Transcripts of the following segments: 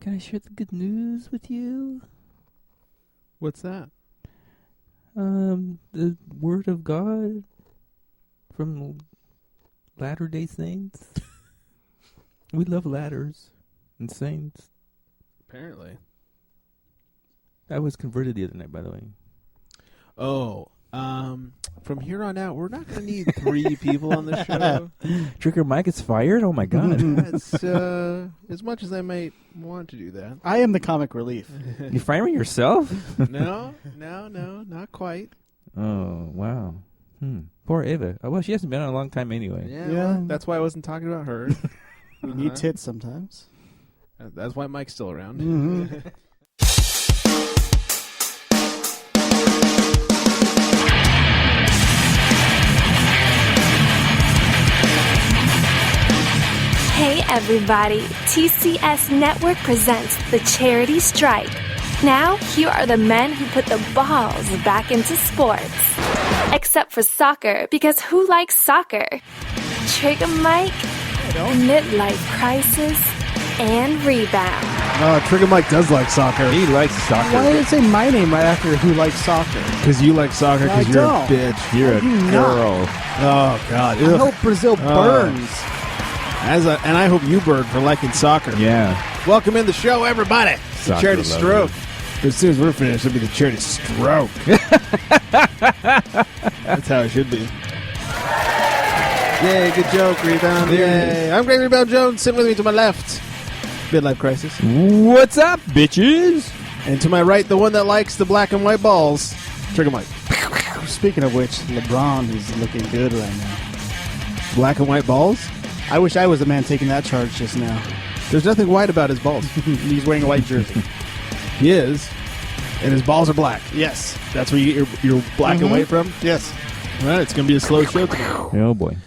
Can I share the good news with you? What's that? The Word of God from Latter-day Saints. We love ladders and saints. Apparently. I was converted the other night, by the way. Oh, from here on out, we're not going to need 3 people on the show. Trigger Mike is fired? Oh, my God. That's, as much as I might want to do that. I am the comic relief. You firing yourself? No, not quite. Oh, wow. Poor Ava. Oh, well, she hasn't been on a long time anyway. Yeah. Yeah. Well, that's why I wasn't talking about her. We need tits sometimes. That's why Mike's still around. Mm-hmm. Hey everybody, TCS Network presents the Charity Strike. Now, here are the men who put the balls back into sports. Except for soccer, because who likes soccer? Trigger Mike, midlife crisis, and rebound. Trigger Mike does like soccer. He likes soccer. Why did it say my name right after who likes soccer? Because you like soccer, because I you're don't. a bitch. You're a girl. Oh, God. I hope Brazil burns. And I hope you burn for liking soccer. Yeah. Welcome in the show, everybody. It's the Soccer Charity lovers. Stroke. As soon as we're finished, it'll be the Charity Stroke. That's how it should be. Yay, good joke, Rebound. Yay. I'm Greg Rebound Jones. Sitting with me to my left, Midlife Crisis. What's up, bitches? And to my right, the one that likes the black and white balls, Trigger Mike. Speaking of which, LeBron is looking good right now. Black and white balls? I wish I was the man taking that charge just now. There's nothing white about his balls. He's wearing a white jersey. He is. And his balls are black. Yes. That's where you get your black and white from? Yes. All right, it's going to be a slow show tonight. Oh, boy.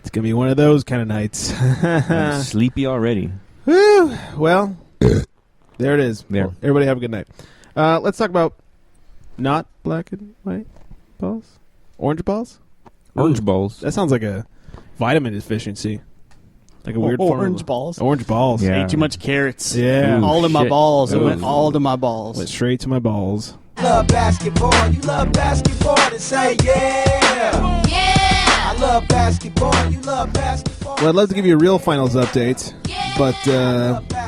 It's going to be one of those kind of nights. I'm sleepy already. Whew. Well, there it is. There. Well, everybody have a good night. Let's talk about not black and white balls. Orange balls? Orange Ooh. balls. That sounds like a vitamin deficiency. Like a weird form orange of balls. Orange balls. Yeah. Ate too much carrots. Yeah. Ooh, all in my shit. balls. It Ooh. went all to my balls. Went straight to my balls. Love basketball, you love basketball, then say yeah. Yeah. I love basketball, you love basketball. Well, I'd love to give you a real finals update, but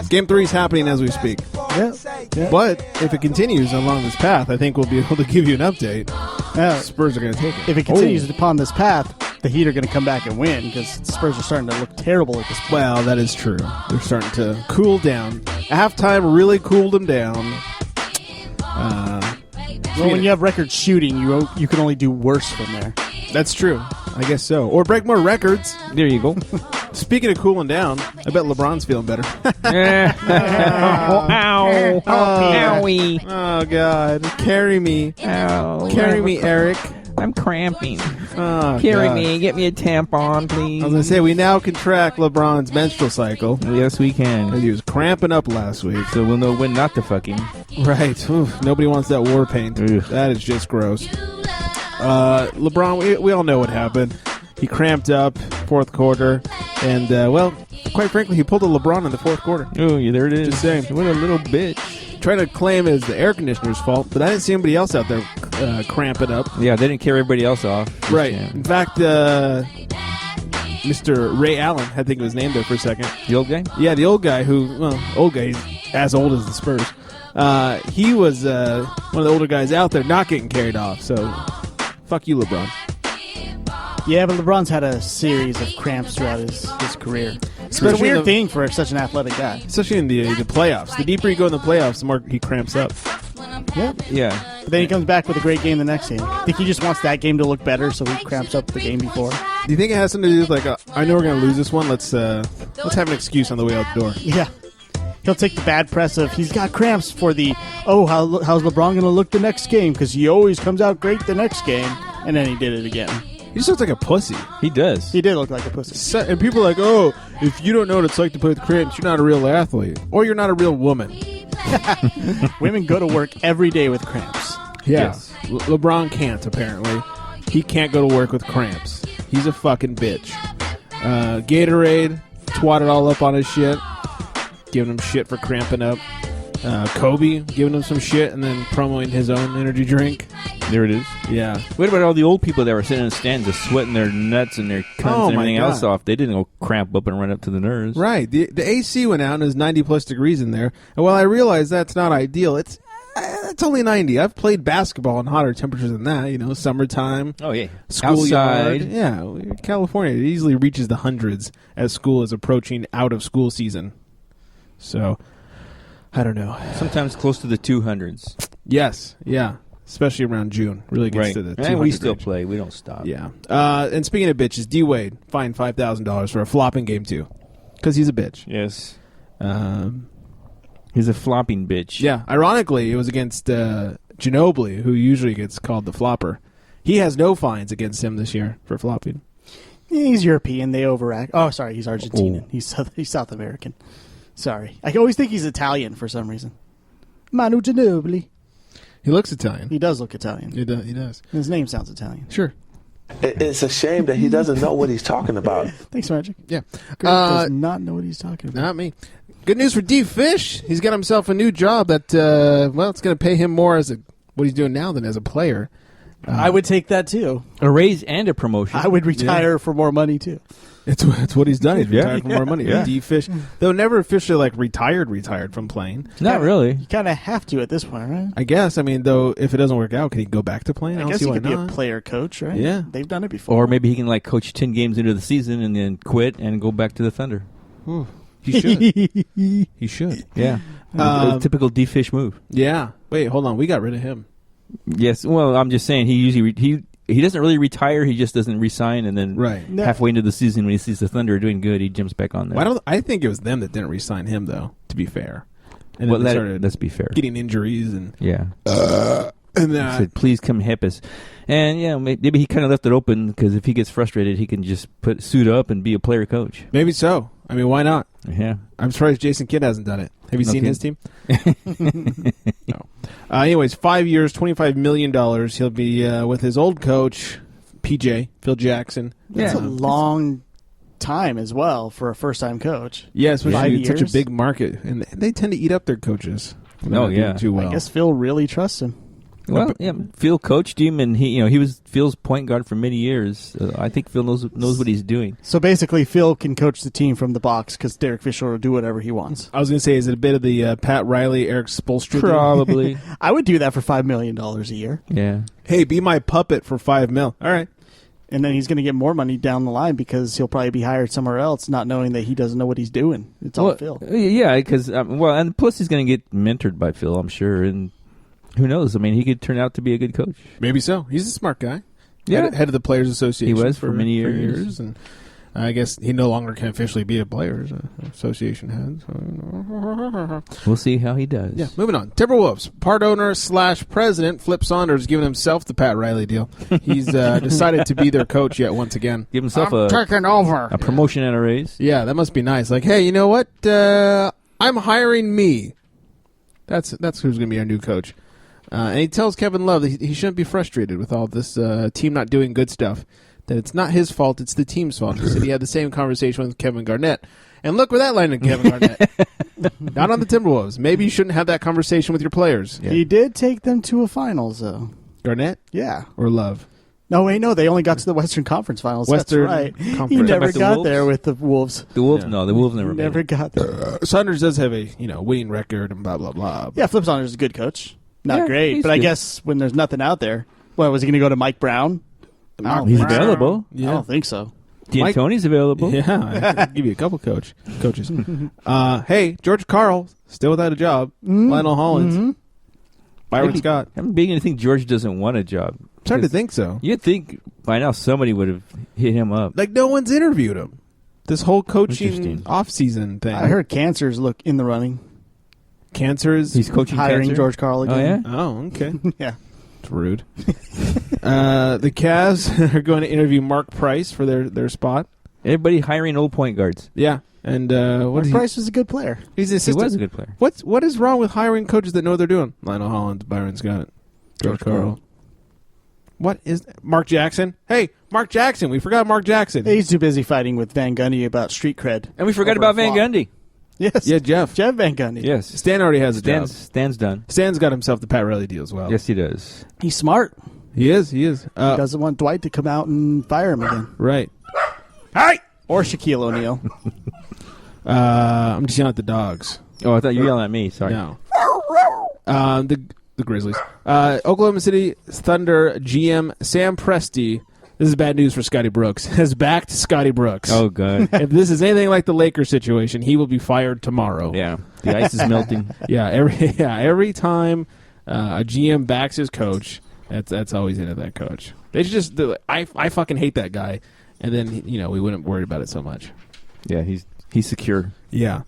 Game 3 is happening as we speak. Yeah. But if it continues along this path, I think we'll be able to give you an update. Yeah. Spurs are going to take it. If it continues upon this path, the Heat are going to come back and win because the Spurs are starting to look terrible at this point. Well, that is true. They're starting to cool down. Halftime really cooled them down. Well, when you have record shooting, you can only do worse from there. That's true. I guess so. Or break more records. There you go. Speaking of cooling down, I bet LeBron's feeling better. Ow. Owie. Oh, God. Carry me. Ow. Carry me, Eric. I'm cramping. Oh, Carry God. me. Get me a tampon, please. I was going to say, we now can track LeBron's menstrual cycle. Yes, we can. He was cramping up last week. So we'll know when not to fuck him. Right. Oof, nobody wants that war paint. Ugh. That is just gross. LeBron, we all know what happened. He cramped up fourth quarter, and, well, quite frankly, he pulled a LeBron in the fourth quarter. Oh, yeah, there it is. Just saying. What a little bitch. Trying to claim it was the air conditioner's fault, but I didn't see anybody else out there cramping up. Yeah, they didn't carry everybody else off. Right. Yeah. In fact, Mr. Ray Allen, I think it was named there for a second. The old guy? Yeah, the old guy he's as old as the Spurs. He was one of the older guys out there not getting carried off, so fuck you, LeBron. Yeah, but LeBron's had a series of cramps throughout his career. It's a Especially weird thing for such an athletic guy. Especially in the playoffs. The deeper you go in the playoffs, the more he cramps up. Yeah. Yeah. But then he comes back with a great game the next game. I think he just wants that game to look better, so he cramps up the game before. Do you think it has something to do with, like, I know we're going to lose this one, let's have an excuse on the way out the door? Yeah. He'll take the bad press of he's got cramps for the, how's LeBron going to look the next game? Because he always comes out great the next game. And then he did it again. He just looks like a pussy. He does. He did look like a pussy. And people are like, if you don't know what it's like to play with cramps, you're not a real athlete. Or you're not a real woman. Women go to work every day with cramps. Yeah. Yes. LeBron can't, apparently. He can't go to work with cramps. He's a fucking bitch. Gatorade, twatted all up on his shit. giving him shit for cramping up. Kobe giving him some shit and then promoting his own energy drink. There it is. Yeah. What about all the old people that were sitting in the stands just sweating their nuts and their cunts and everything else off? They didn't go cramp up and run up to the nerves. Right. The AC went out and it was 90-plus degrees in there. And while I realize that's not ideal, it's only 90. I've played basketball in hotter temperatures than that. Summertime. Oh, yeah. Schoolyard. Outside. Yeah. California, it easily reaches the hundreds as school is approaching out-of-school season. So, I don't know. Sometimes close to the 200s. Yes. Yeah. Especially around June. Really gets to the 200 And we still range. play. We don't stop. Yeah. And speaking of bitches, D-Wade fined $5,000 for a flopping game, too. Because he's a bitch. Yes. He's a flopping bitch. Yeah. Ironically, it was against Ginobili, who usually gets called the flopper. He has no fines against him this year for flopping. He's European. They overact. Oh, sorry. He's Argentinian. He's South American. Sorry. I always think he's Italian for some reason. Manu Ginobili. He looks Italian. He does look Italian. He does. His name sounds Italian. Sure. It's a shame that he doesn't know what he's talking about. Thanks, Magic. Yeah. Greg does not know what he's talking about. Not me. Good news for D. Fish. He's got himself a new job that, it's going to pay him more as what he's doing now than as a player. I would take that, too. A raise and a promotion. I would retire for more money, too. It's what he's done. He's retired for more money. Yeah. D. Fish, though never officially retired from playing. Not really. You kind of have to at this point, right? I guess. I mean, though, if it doesn't work out, can he go back to playing? I guess he could be a player coach, right? Yeah. They've done it before. Or maybe he can coach 10 games into the season and then quit and go back to the Thunder. He should. He should. Yeah. A typical D-Fish move. Yeah. Wait, hold on. We got rid of him. Yes. Well, I'm just saying he usually he doesn't really retire. He just doesn't resign, and then halfway into the season when he sees the Thunder doing good, he jumps back on there. Well, I think it was them that didn't resign him, though. To be fair, and well, then let's be fair. Getting injuries and and then he said, "Please come help us." And maybe he kind of left it open because if he gets frustrated, he can just suit up and be a player coach. Maybe so. I mean, why not? Yeah. I'm surprised Jason Kidd hasn't done it. Have you seen his team? No. Anyways, 5 years, $25 million. He'll be with his old coach, PJ, Phil Jackson. That's a long time as well for a first-time coach. Yeah, especially 5 such a years. big market. And they tend to eat up their coaches. Oh, yeah. Too well. I guess Phil really trusts him. Well, yeah, Phil coached him, and he was Phil's point guard for many years. I think Phil knows what he's doing. So basically, Phil can coach the team from the box because Derek Fisher will do whatever he wants. I was going to say, is it a bit of the Pat Riley, Eric Spoelstra? Probably. I would do that for $5 million a year. Yeah. Hey, be my puppet for $5 million. All right. And then he's going to get more money down the line because he'll probably be hired somewhere else, not knowing that he doesn't know what he's doing. It's all Phil. Yeah, because and plus he's going to get mentored by Phil, I'm sure, and who knows? I mean, he could turn out to be a good coach. Maybe so. He's a smart guy. Yeah, head of the Players Association. He was for many years, and I guess he no longer can officially be a Players Association head. So. We'll see how he does. Yeah, moving on. Timberwolves part owner / president Flip Saunders giving himself the Pat Riley deal. He's decided to be their coach yet once again. Give himself taking over a promotion and a raise. Yeah, that must be nice. Like, hey, you know what? I'm hiring me. That's who's going to be our new coach. And he tells Kevin Love that he shouldn't be frustrated with all this team not doing good stuff. That it's not his fault, it's the team's fault. He said he had the same conversation with Kevin Garnett. And look where that landed Kevin Garnett. Not on the Timberwolves. Maybe you shouldn't have that conversation with your players. Yeah. He did take them to a finals, though. Garnett? Yeah. Or Love? No, wait, no. They only got to the Western Conference Finals. Western That's right. Conference. He never got Wolves? there with the Wolves. The Wolves? Yeah. No, the Wolves never Never got there. Saunders does have a winning record and blah, blah, blah. Yeah, Flip Saunders is a good coach. Not great, but I guess when there's nothing out there, was he going to go to Mike Brown? He's available. Yeah. I don't think so. D'Antoni's available. Yeah, I could give you a couple coaches. Hey, George Karl, still without a job. Lionel Hollins. Byron Scott. I'm beginning to think George doesn't want a job. I'm starting to think so. You'd think by now somebody would have hit him up. Like, no one's interviewed him. This whole coaching off-season thing. I heard Cancer's look in the running. He's coaching hiring Cancer? George Karl again. Oh, yeah? Oh, okay. Yeah. It's rude. The Cavs are going to interview Mark Price for their spot. Everybody hiring old point guards. Yeah. And Mark Price was a good player. He's an assistant. He was a good player. What is wrong with hiring coaches that know what they're doing? Lionel Hollins, Byron Scott, George Karl. What is Mark Jackson? Hey, Mark Jackson. We forgot Mark Jackson. He's too busy fighting with Van Gundy about street cred. And we forgot about Van Gundy. Yes. Yeah, Jeff. Jeff Van Gundy. Yes. Stan already has a job. Stan's done. Stan's got himself the Pat Riley deal as well. Yes, he does. He's smart. He is. He doesn't want Dwight to come out and fire him again. Right. Hey! Or Shaquille O'Neal. I'm just yelling at the dogs. Oh, I thought you were yelling at me. Sorry. No. The Grizzlies. Oklahoma City Thunder GM Sam Presti. This is bad news for Scotty Brooks. Has backed Scotty Brooks. Oh, God. If this is anything like the Lakers situation, he will be fired tomorrow. Yeah. The ice is melting. Every time a GM backs his coach, that's always into that coach. They just I fucking hate that guy, and then we wouldn't worry about it so much. Yeah, he's secure. Yeah.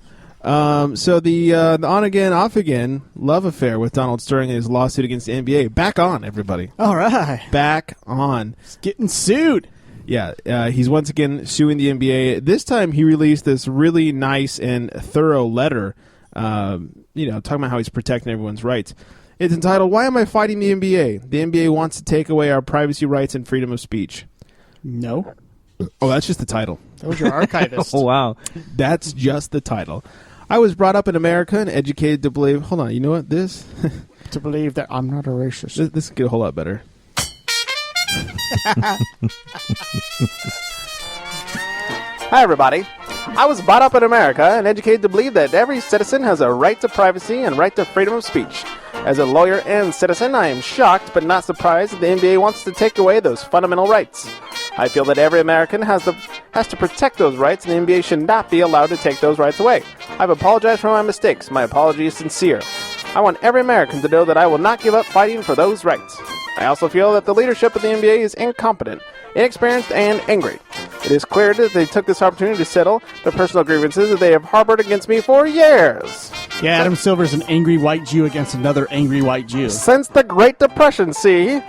So the on again, off again love affair with Donald Sterling and his lawsuit against the NBA back on, everybody. All right. Back on. He's getting sued. Yeah, he's once again suing the NBA. This time he released this really nice and thorough letter, talking about how he's protecting everyone's rights. It's entitled, "Why Am I Fighting the NBA? The NBA wants to take away our privacy rights and freedom of speech." No. Oh, that's just the title. That was your archivist. Oh, wow. That's just the title. I was brought up in America and educated to believe... Hold on, you know what? This... to believe that I'm not a racist. This could get a whole lot better. Hi, everybody. I was brought up in America and educated to believe that every citizen has a right to privacy and right to freedom of speech. As a lawyer and citizen, I am shocked but not surprised that the NBA wants to take away those fundamental rights. I feel that every American has to protect those rights, and the NBA should not be allowed to take those rights away. I've apologized for my mistakes. My apology is sincere. I want every American to know that I will not give up fighting for those rights. I also feel that the leadership of the NBA is incompetent, inexperienced, and angry. It is clear that they took this opportunity to settle the personal grievances that they have harbored against me for years. Yeah, Adam Silver's an angry white Jew against another angry white Jew. Since the Great Depression, see?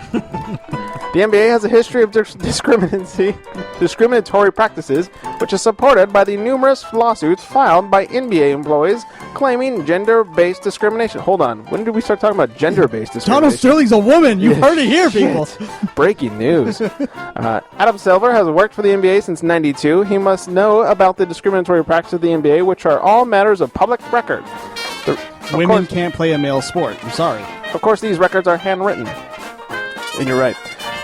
The NBA has a history of discriminatory practices, which is supported by the numerous lawsuits filed by NBA employees claiming gender-based discrimination. Hold on. When did we start talking about gender-based discrimination? Donald Sterling's a woman. You heard it here, people. Breaking news. Adam Silver has worked for the NBA since '92. He must know about the discriminatory practices of the NBA, which are all matters of public record. Women can't play a male sport. I'm sorry. Of course, these records are handwritten. And you're right.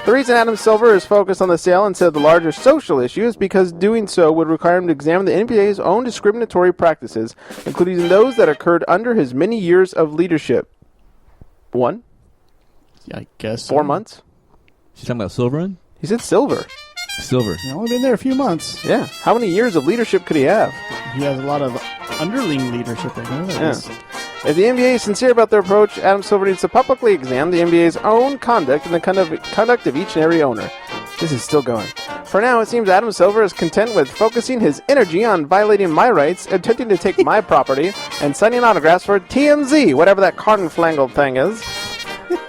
The reason Adam Silver is focused on the sale instead of the larger social issue is because doing so would require him to examine the NBA's own discriminatory practices, including those that occurred under his many years of leadership. 1? I guess 4 months? She's talking about Silverin? He said Silver. Silver. He's only been there a few months. Yeah. How many years of leadership could he have? He has a lot of underling leadership. Yeah. If the NBA is sincere about their approach, Adam Silver needs to publicly examine the NBA's own conduct and the conduct of each and every owner. This is still going. For now, it seems Adam Silver is content with focusing his energy on violating my rights, attempting to take my property, and signing autographs for TMZ, whatever that cotton-flangled thing is.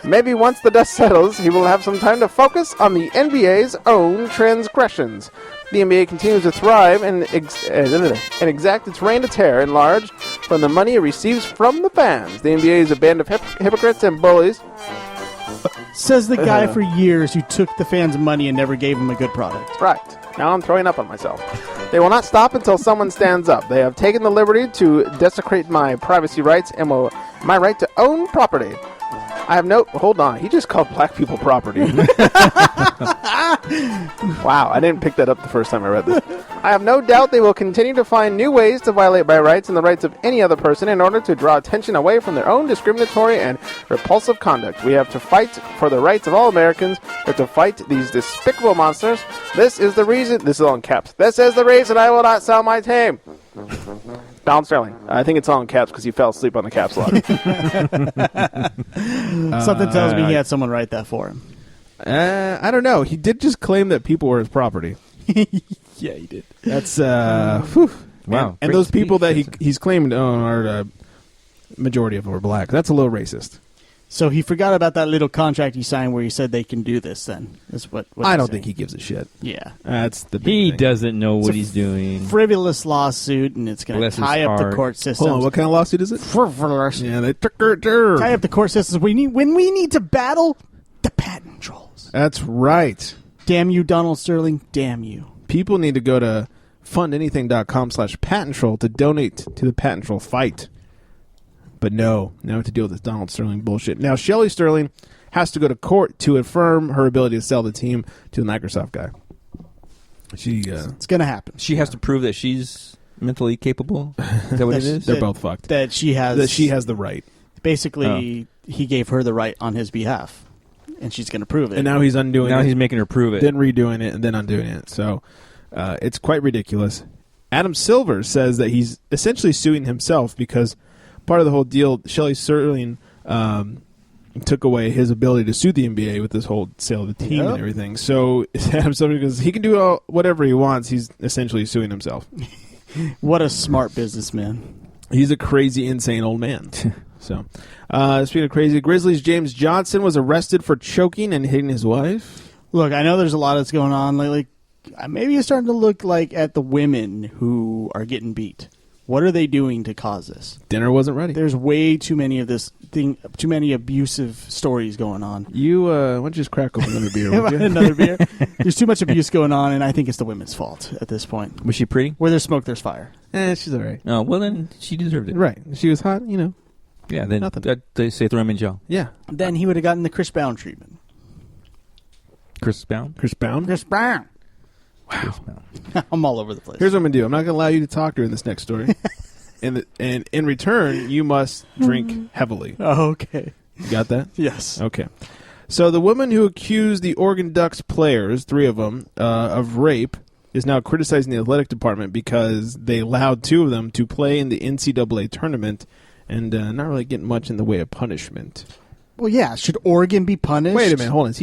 Maybe once the dust settles, he will have some time to focus on the NBA's own transgressions. The NBA continues to thrive and exact its reign to tear and large from the money it receives from the fans. The NBA is a band of hypocrites and bullies. Says the guy for years who took the fans' money and never gave them a good product. Right. Now I'm throwing up on myself. They will not stop until someone stands up. They have taken the liberty to desecrate my privacy rights and my right to own property. I have no... Hold on. He just called black people property. Wow. I didn't pick that up the first time I read this. I have no doubt they will continue to find new ways to violate my rights and the rights of any other person in order to draw attention away from their own discriminatory and repulsive conduct. We have to fight for the rights of all Americans. We have to fight these despicable monsters. This is the reason... This is all in caps. This is the reason I will not sell my team. Donald Sterling. I think it's all in caps because he fell asleep on the caps lock. Something tells me he had someone write that for him. I don't know. He did just claim that people were his property. Yeah, he did. That's whew. Wow. And those people that he's claimed are majority of them are black. That's a little racist. So he forgot about that little contract he signed where he said they can do this. Then is what I don't think he gives a shit. Yeah, that's the big he thing. Doesn't know what he's doing. Frivolous lawsuit, and it's going to tie up the court system. Hold on, what kind of lawsuit is it? Frivolous. Yeah, they tie up the court systems. When we need to battle the patent trolls. That's right. Damn you, Donald Sterling. Damn you. People need to go to fundanything.com/patent troll to donate to the patent troll fight. But no, now we have to deal with this Donald Sterling bullshit. Now, Shelley Sterling has to go to court to affirm her ability to sell the team to the Microsoft guy. It's going to happen. She has to prove that she's mentally capable. Is that what it is? They're both fucked. That she has the right. Basically, he gave her the right on his behalf, and she's going to prove it. And now he's undoing it. Now he's making her prove it. Then redoing it, and then undoing it. So it's quite ridiculous. Adam Silver says that he's essentially suing himself because part of the whole deal, Shelley Sterling took away his ability to sue the NBA with this whole sale of the team and everything. So Adam Silver goes, he can do whatever he wants. He's essentially suing himself. What a smart businessman. He's a crazy, insane old man. So, speaking of crazy, Grizzlies' James Johnson was arrested for choking and hitting his wife. Look, I know there's a lot that's going on lately. Maybe it's starting to look like at the women who are getting beat. What are they doing to cause this? Dinner wasn't ready. There's way too many of this thing, too many abusive stories going on. Why don't you just crack open another beer? Would you? Another beer? There's too much abuse going on, and I think it's the women's fault at this point. Was she pretty? Where there's smoke, there's fire. She's all right. Oh, well, then she deserved it. Right. She was hot, Yeah, then nothing. They say throw him in jail. Yeah. Then he would have gotten the Chris Brown treatment. Chris Brown? Chris Brown? Chris Brown. Wow. Chris Brown. I'm all over the place. Here's what I'm going to do. I'm not going to allow you to talk during this next story. And in return, you must drink heavily. Oh, okay. You got that? Yes. Okay. So the woman who accused the Oregon Ducks players, 3 of them, of rape is now criticizing the athletic department because they allowed 2 of them to play in the NCAA tournament and not really getting much in the way of punishment. Well, yeah. Should Oregon be punished? Wait a minute. Hold on.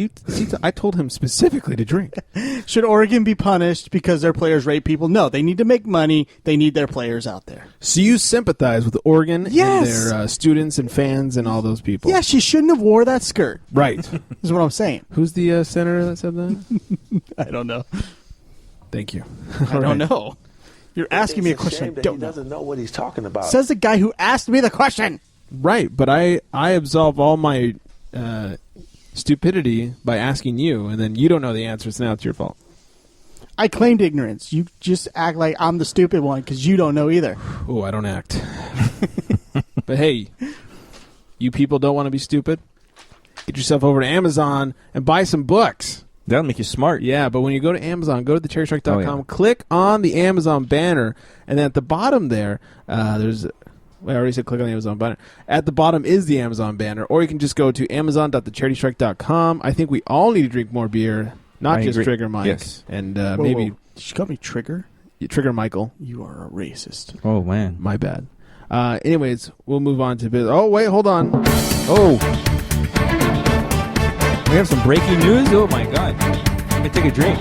I told him specifically to drink. Should Oregon be punished because their players rape people? No. They need to make money. They need their players out there. So you sympathize with Oregon Yes. and their students and fans and all those people? Yeah, she shouldn't have wore that skirt. Right. Is what I'm saying. Who's the senator that said that? I don't know. Thank you. I don't know. You're asking me a question I don't He know. doesn't know what he's talking about. Says the guy who asked me the question. Right, but I absolve all my stupidity by asking you, and then you don't know the answer, so now it's your fault. I claimed ignorance. You just act like I'm the stupid one because you don't know either. Oh, I don't act. But hey, you people don't want to be stupid? Get yourself over to Amazon and buy some books. That'll make you smart. Yeah, but when you go to Amazon, go to thecherrystrike.com, click on the Amazon banner, and then at the bottom there, there's... I already said click on the Amazon banner. At the bottom is the Amazon banner, or you can just go to amazon.thecharitystrike.com. I think we all need to drink more beer, not I just agree. Trigger Mike. Yes. And Whoa. maybe... Did you call me Trigger? Trigger Michael. You are a racist. Oh, man. My bad. Anyways, we'll move on to business. Oh, wait, hold on. Oh. We have some breaking news? Oh, my God. Let me take a drink.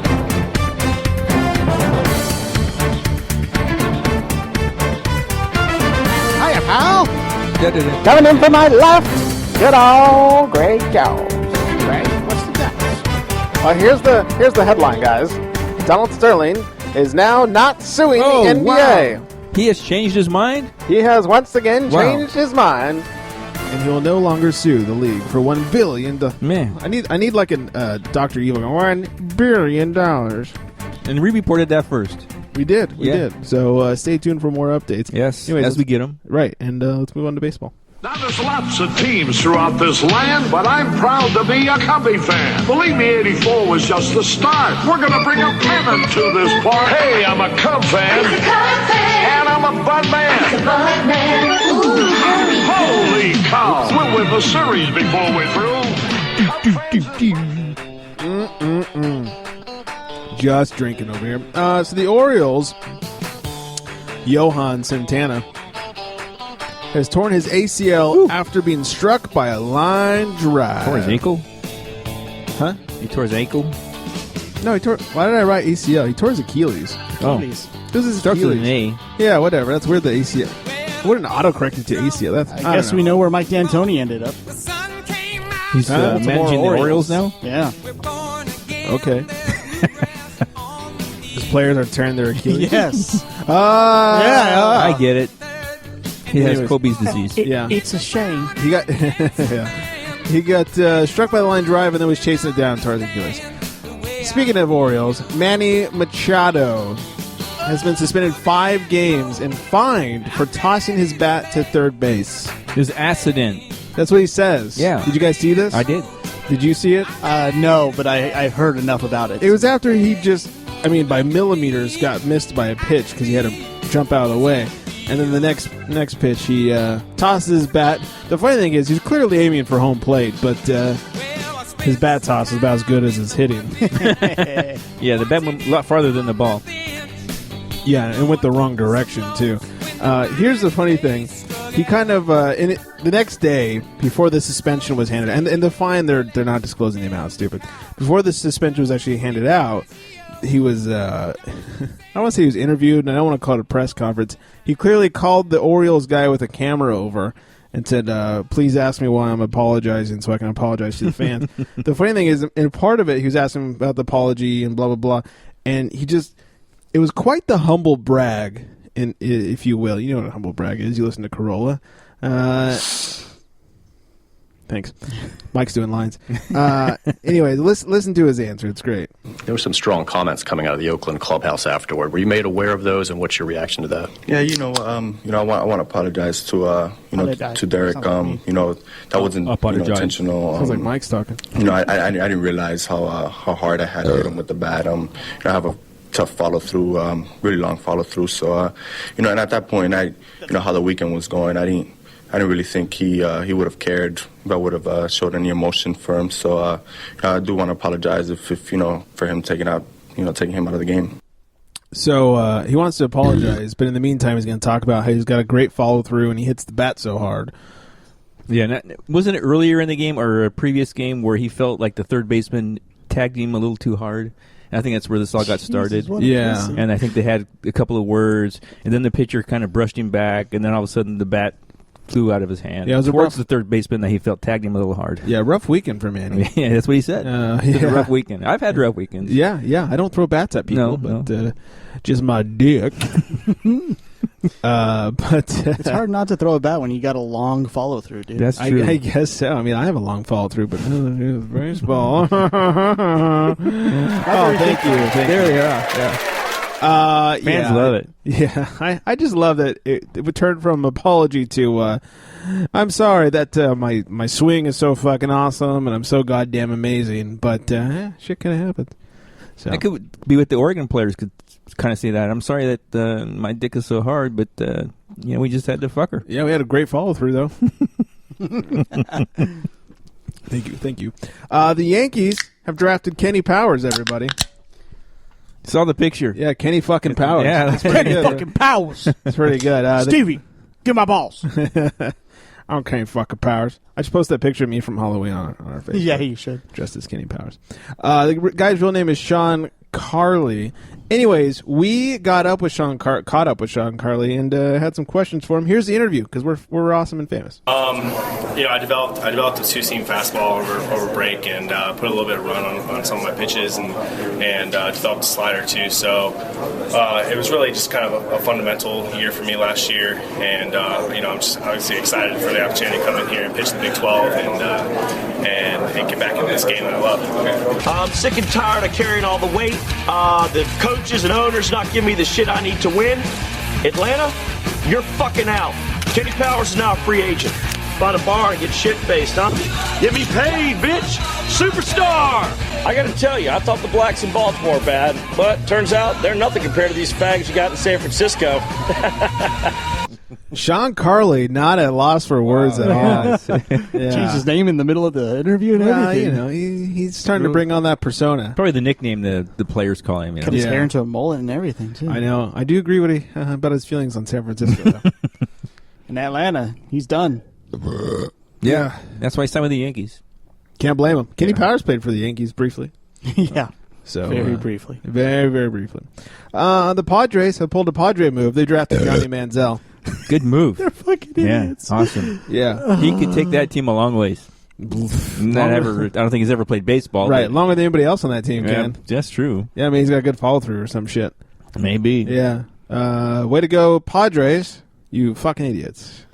Hiya, pal. Da-da-da. Coming in from my left, good old Greg Jones. Right? What's the next? Well, here's the headline, guys. Donald Sterling is now not suing the NBA. Wow. He has changed his mind? He has once again changed his mind. And he will no longer sue the league for $1 billion. Man. I need like a Dr. Evil going, $1 billion. And we reported that first. We did. So stay tuned for more updates. Yes, Anyways, as we get them. Right, and let's move on to baseball. Now, there's lots of teams throughout this land, but I'm proud to be a Cubby fan. Believe me, 84 was just the start. We're going to bring a pennant to this park. Hey, I'm a Cub fan. He's a Cub fan. And I'm a Bud man. He's a Bud man. Ooh, Harry. Holy cow. We'll win the series before we're through. Just drinking over here. So the Orioles, Johan Santana, has torn his ACL after being struck by a line drive. Tore his ankle? Huh? He tore his ankle? No, he tore... Why did I write ACL? He tore his Achilles. Achilles. This is Starts with Achilles. an A. Yeah, whatever. That's where the ACL... What an autocorrected to ACL. That's, I guess we know where Mike D'Antoni ended up. He's managing the Orioles now? Yeah. Okay. His players are tearing their Achilles. Yes. I get it. He has Anyways. Kobe's disease. Yeah. It's a shame. He got He got struck by the line drive and then was chasing it down towards the Achilles. Speaking of Orioles, Manny Machado has been suspended 5 games and fined for tossing his bat to third base. It was accident. That's what he says. Yeah. Did you guys see this? I did. Did you see it? No, but I heard enough about it. It was after he just, by millimeters, got missed by a pitch because he had to jump out of the way. And then the next pitch, he tosses his bat. The funny thing is, he's clearly aiming for home plate, but his bat toss is about as good as his hitting. Yeah, the bat went a lot farther than the ball. Yeah, and went the wrong direction, too. Here's the funny thing. He kind of, the next day, before the suspension was handed out, and the fine, they're not disclosing the amount, stupid. Before the suspension was actually handed out, he was, I don't want to say he was interviewed, and I don't want to call it a press conference. He clearly called the Orioles guy with a camera over and said, please ask me why I'm apologizing so I can apologize to the fans. The funny thing is, in part of it, he was asking about the apology and blah, blah, blah, and it was quite the humble brag, if you will. You know what a humble brag is. You listen to Corolla. Thanks. Mike's doing lines. Anyway, listen to his answer. It's great. There were some strong comments coming out of the Oakland clubhouse afterward. Were you made aware of those, and what's your reaction to that? Yeah, I want to apologize to to Derek. That wasn't intentional. Sounds like Mike's talking. I didn't realize how hard I had to hit him with the bat. I have a tough follow through, really long follow through. So, and at that point, how the weekend was going, I didn't really think he would have cared if I would have showed any emotion for him. So I do want to apologize if for him taking him out of the game. So he wants to apologize, but in the meantime, he's going to talk about how he's got a great follow through and he hits the bat so hard. Yeah, wasn't it earlier in the game or a previous game where he felt like the third baseman tagged him a little too hard? And I think that's where this all got started. Yeah. And I think they had a couple of words, and then the pitcher kind of brushed him back, and then all of a sudden the bat flew out of his hand. Yeah, it was towards the third baseman that he felt tagged him a little hard. Yeah, rough weekend for Manny. Yeah, that's what he said. It's a rough weekend. I've had rough weekends. Yeah. I don't throw bats at people, but just my dick. But it's hard not to throw a bat when you got a long follow through, dude. That's true. I guess so. I have a long follow through, but baseball. Oh, thank you. There you are. Yeah. Fans love it. Yeah, I just love that it turned from apology to I'm sorry that my swing is so fucking awesome and I'm so goddamn amazing, but shit could have happened. So I could be with the Oregon players could kind of say that. I'm sorry that my dick is so hard, but we just had to fuck her. Yeah, we had a great follow through though. Thank you. The Yankees have drafted Kenny Powers. Everybody. Saw the picture. Yeah, Kenny fucking Powers. Yeah, that's Kenny fucking Powers. That's pretty good. Stevie, get my balls. I'm Kenny fucking Powers. I should post that picture of me from Halloween on our Facebook. Yeah, you should. Dressed as Kenny Powers. The guy's real name is Sean Carley. Anyways, we caught up with Sean Carley and had some questions for him. Here's the interview because we're awesome and famous. I developed a two-seam fastball over break and put a little bit of run on some of my pitches and developed a slider too. So it was really just kind of a fundamental year for me last year, and I'm just obviously excited for the opportunity to come in here and pitch the Big 12 and get back into this game that I love. I'm sick and tired of carrying all the weight. The coaches and owners not giving me the shit I need to win. Atlanta, you're fucking out. Kenny Powers is now a free agent. Find a bar and get shit-faced, huh? Get me paid, bitch! Superstar! I gotta tell you, I thought the blacks in Baltimore were bad, but turns out they're nothing compared to these fags you got in San Francisco. Sean Carley, not at loss for words at all. Changed his name in the middle of the interview and everything. He's starting to bring on that persona. Probably the nickname the players call him. Cut his hair into a mullet and everything, too. I know. I do agree with about his feelings on San Francisco, though. In Atlanta, he's done. Yeah. That's why he signed with the Yankees. Can't blame him. Kenny Powers played for the Yankees briefly. Yeah. So very briefly. Very, very briefly. The Padres have pulled a Padre move. They drafted Johnny Manziel. Good move. They're fucking idiots. Yeah, awesome. Yeah. He could take that team a long ways. I don't think he's ever played baseball. Right, longer than anybody else on that team can. That's true. Yeah, he's got a good follow-through or some shit. Maybe. Yeah. Way to go, Padres. You fucking idiots.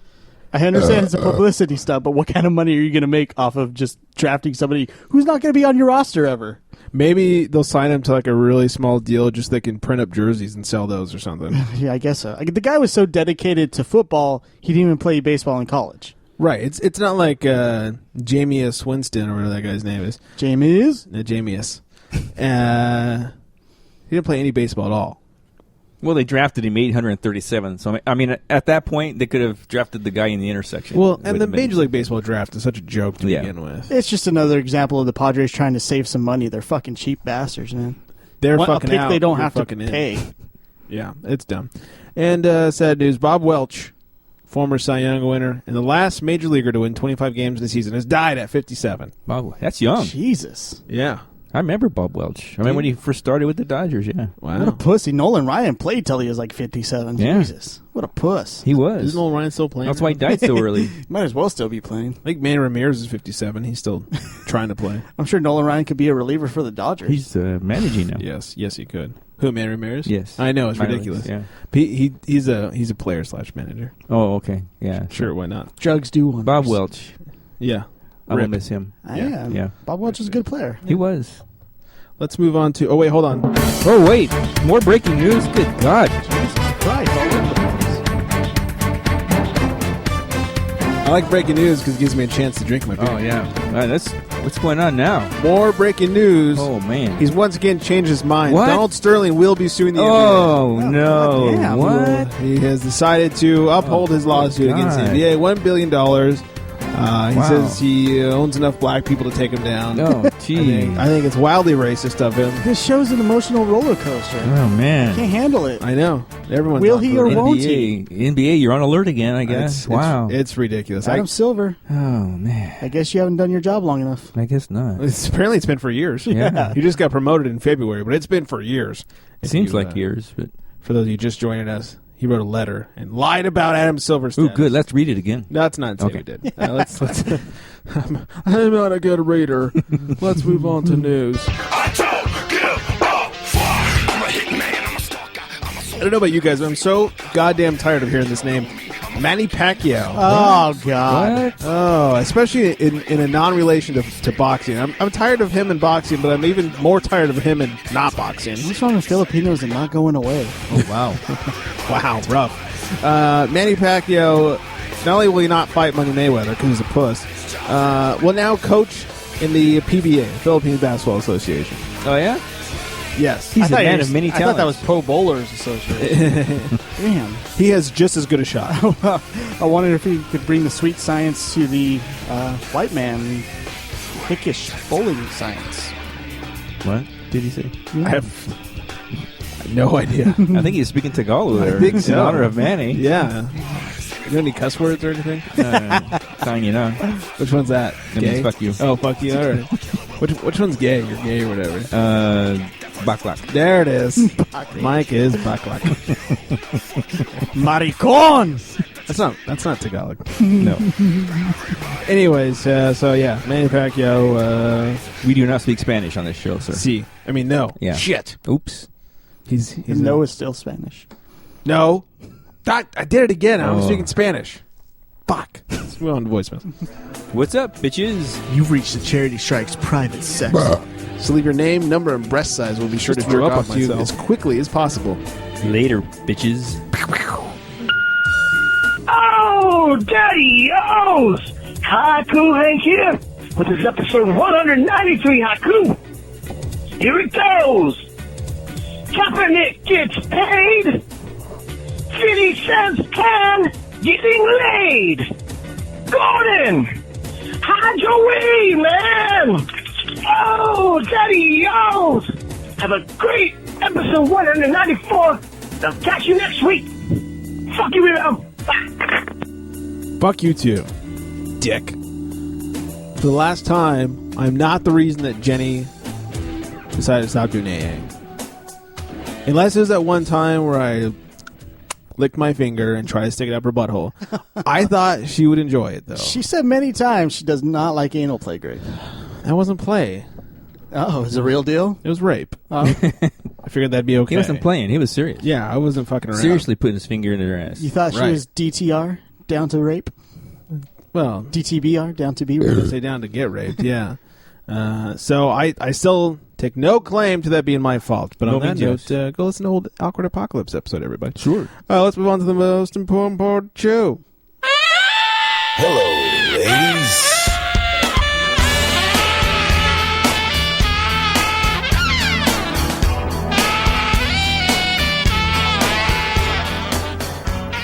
I understand it's a publicity stunt, but what kind of money are you going to make off of just drafting somebody who's not going to be on your roster ever? Maybe they'll sign him to like a really small deal just so they can print up jerseys and sell those or something. Yeah, I guess so. The guy was so dedicated to football, he didn't even play baseball in college. Right. It's not like Jameis Winston or whatever that guy's name is. Jameis? No, Jameis. He didn't play any baseball at all. Well, they drafted him 837. So, I mean, at that point, they could have drafted the guy in the intersection. Well, and the Major League Baseball draft is such a joke to begin with. It's just another example of the Padres trying to save some money. They're fucking cheap bastards, man. They're a fucking pick out. they don't You're have to fucking in. pay. Yeah, it's dumb. And sad news, Bob Welch, former Cy Young winner, and the last major leaguer to win 25 games in the season, has died at 57. Wow, that's young. Jesus. Yeah. I remember Bob Welch. I mean, when he first started with the Dodgers, yeah. Wow. What a pussy. Nolan Ryan played till he was like 57. Yeah. Jesus. What a puss. He was. Is Nolan Ryan still playing? That's why he died so early. Might as well still be playing. I think Manny Ramirez is 57. He's still trying to play. I'm sure Nolan Ryan could be a reliever for the Dodgers. He's managing now. Yes, he could. Who, Manny Ramirez? Yes. I know, it's Minor ridiculous. leagues, yeah. He's a player / manager. Oh, okay. Yeah. Sure, why not? Drugs do wonders. Bob Welch. Yeah. I will Rip. miss him. Yeah. Bob Welch is a good player. He was. Let's move on to... Oh, wait, hold on. Oh, wait. More breaking news? Good God. Christ, all over the place. I like breaking news because it gives me a chance to drink my beer. Oh, yeah. What's going on now? More breaking news. Oh, man. He's once again changed his mind. What? Donald Sterling will be suing the NBA. Oh, no. damn. What? He has decided to uphold his lawsuit against the God. NBA. $1 billion. He Wow. says he owns enough black people to take him down. Oh, gee. I think it's wildly racist of him. This show's an emotional roller coaster. Oh, man. Can't handle it. I know. Everyone's Will on he for or it. won't he? NBA, you're on alert again, I guess. Wow. It's ridiculous. Adam Silver. Oh, man. I guess you haven't done your job long enough. I guess not. Apparently it's been for years. Yeah. He just got promoted in February, but it's been for years. If Seems you, like years, but... For those of you just joining us, he wrote a letter and lied about Adam Silver's Ooh, status. good. Let's read it again. No, that's not Okay. what we did. Let's I'm not a good reader. Let's move on to news. I don't give a fuck. I'm a hitman. I'm a stalker. I don't know about you guys, but I'm so goddamn tired of hearing this name. Manny Pacquiao. Oh, God. What? Oh, especially in a non-relation to boxing. I'm tired of him in boxing, but I'm even more tired of him in not boxing. What's wrong with Filipinos and not going away? Oh, wow. Wow, rough. Manny Pacquiao, not only will he not fight Money Mayweather because he's a puss, will now coach in the PBA, Philippine Basketball Association. Oh, yeah? Yes. He's a man of many I talents. thought that was Pro Bowlers Association. Damn. He has just as good a shot. I wondered if he could bring the sweet science to the white man, hickish bowling science. What did he say? I have no idea. I think he's speaking Tagalog there. I think In so. honor of Manny. Yeah. You know any cuss words or anything? Telling you know. Which one's that? That Gay? means fuck you. Oh, fuck you. All right. Which one's gay? You're gay or whatever. Baklak. There it is. Mike is baklak. Maricon! That's not Tagalog. No. Anyways, so yeah, Manny Pacquiao. We do not speak Spanish on this show, sir. See, I mean, no. Yeah. Shit. Oops. He's No is still Spanish. no. I did it again. I was Oh. speaking Spanish. Fuck. Let's move on to voicemail. What's up, bitches? You've reached the Charity Strike's private section. So leave your name, number, and breast size. We'll be sure to Just jerk threw up off on to you myself. as quickly as possible. Later, bitches. Oh, Daddy O's! Haiku Hank here with this episode 193 Haiku. Here it goes. Kaepernick gets paid. 50 cents can getting laid. Gordon, hide your way, man. Oh, Daddy O's! Have a great episode 194. I'll catch you next week. Fuck you, Rito. Fuck you too, dick. For the last time, I'm not the reason that Jenny decided to stop doing AA. Unless it was that one time where I licked my finger and tried to stick it up her butthole. I thought she would enjoy it, though. She said many times she does not like anal play grade. That wasn't play. Oh, is it a real deal? It was rape. Oh. I figured that'd be okay. He wasn't playing. He was serious. Yeah, I wasn't fucking around. Seriously putting his finger in her ass. You thought she Right. was DTR, down to rape? Well, DTBR, down to be I raped? say down to get raped, yeah. So I still Take no claim to that being my fault. But No on that means note, go listen to old Awkward Apocalypse episode, everybody. Sure. Let's move on to the most important part of the show. Hello, ladies.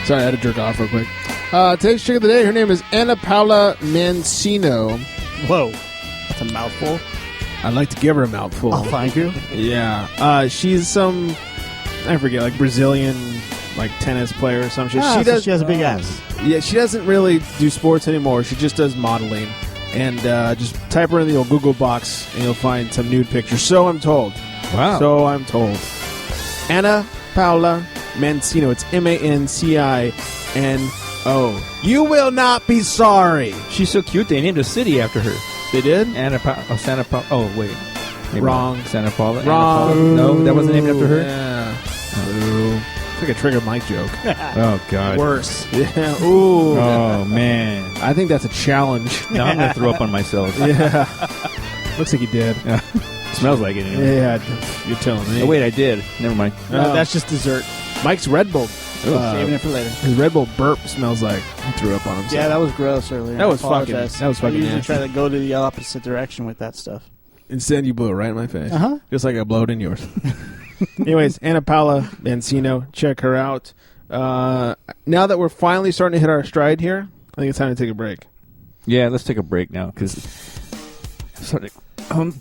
Sorry, I had to jerk off real quick. Today's chick of the day, her name is Anna Paula Mancino. Whoa. That's a mouthful. I'd like to give her a mouthful. Oh, thank you. Yeah. She's some, I forget, like Brazilian tennis player or some shit. So she has a big ass. Yeah, she doesn't really do sports anymore. She just does modeling. And just type her in the old Google box and you'll find some nude pictures. So I'm told. Wow. So I'm told. Anna Paula Mancino. It's Mancino. You will not be sorry. She's so cute. They named a city after her. They did? Santa Paula. Oh, wait. Maybe Wrong. Santa Paula. Wrong. Anna Paula? No, that wasn't named after her? Yeah. It's like a Trigger Mike joke. Oh, God. Worse. Yeah. Ooh. Oh, man. I think that's a challenge. Now I'm going to throw up on myself. Yeah. Looks like you did. Yeah. Smells like it. Anyway. Yeah, you're telling me. Oh, wait, I did. Never mind. No, that's just dessert. Mike's Red Bull. Saving it for later. His Red Bull burp smells like he threw up on himself. Yeah, that was gross earlier. That was I apologize. fucking I usually nasty. try to go to the opposite direction with that stuff. Instead, you blew it right in my face. Uh-huh. Just like I blew it in yours. Anyways, Anna Paula Mancino, check her out. Now that we're finally starting to hit our stride here, I think it's time to take a break. Yeah, let's take a break now because I'm starting to I'm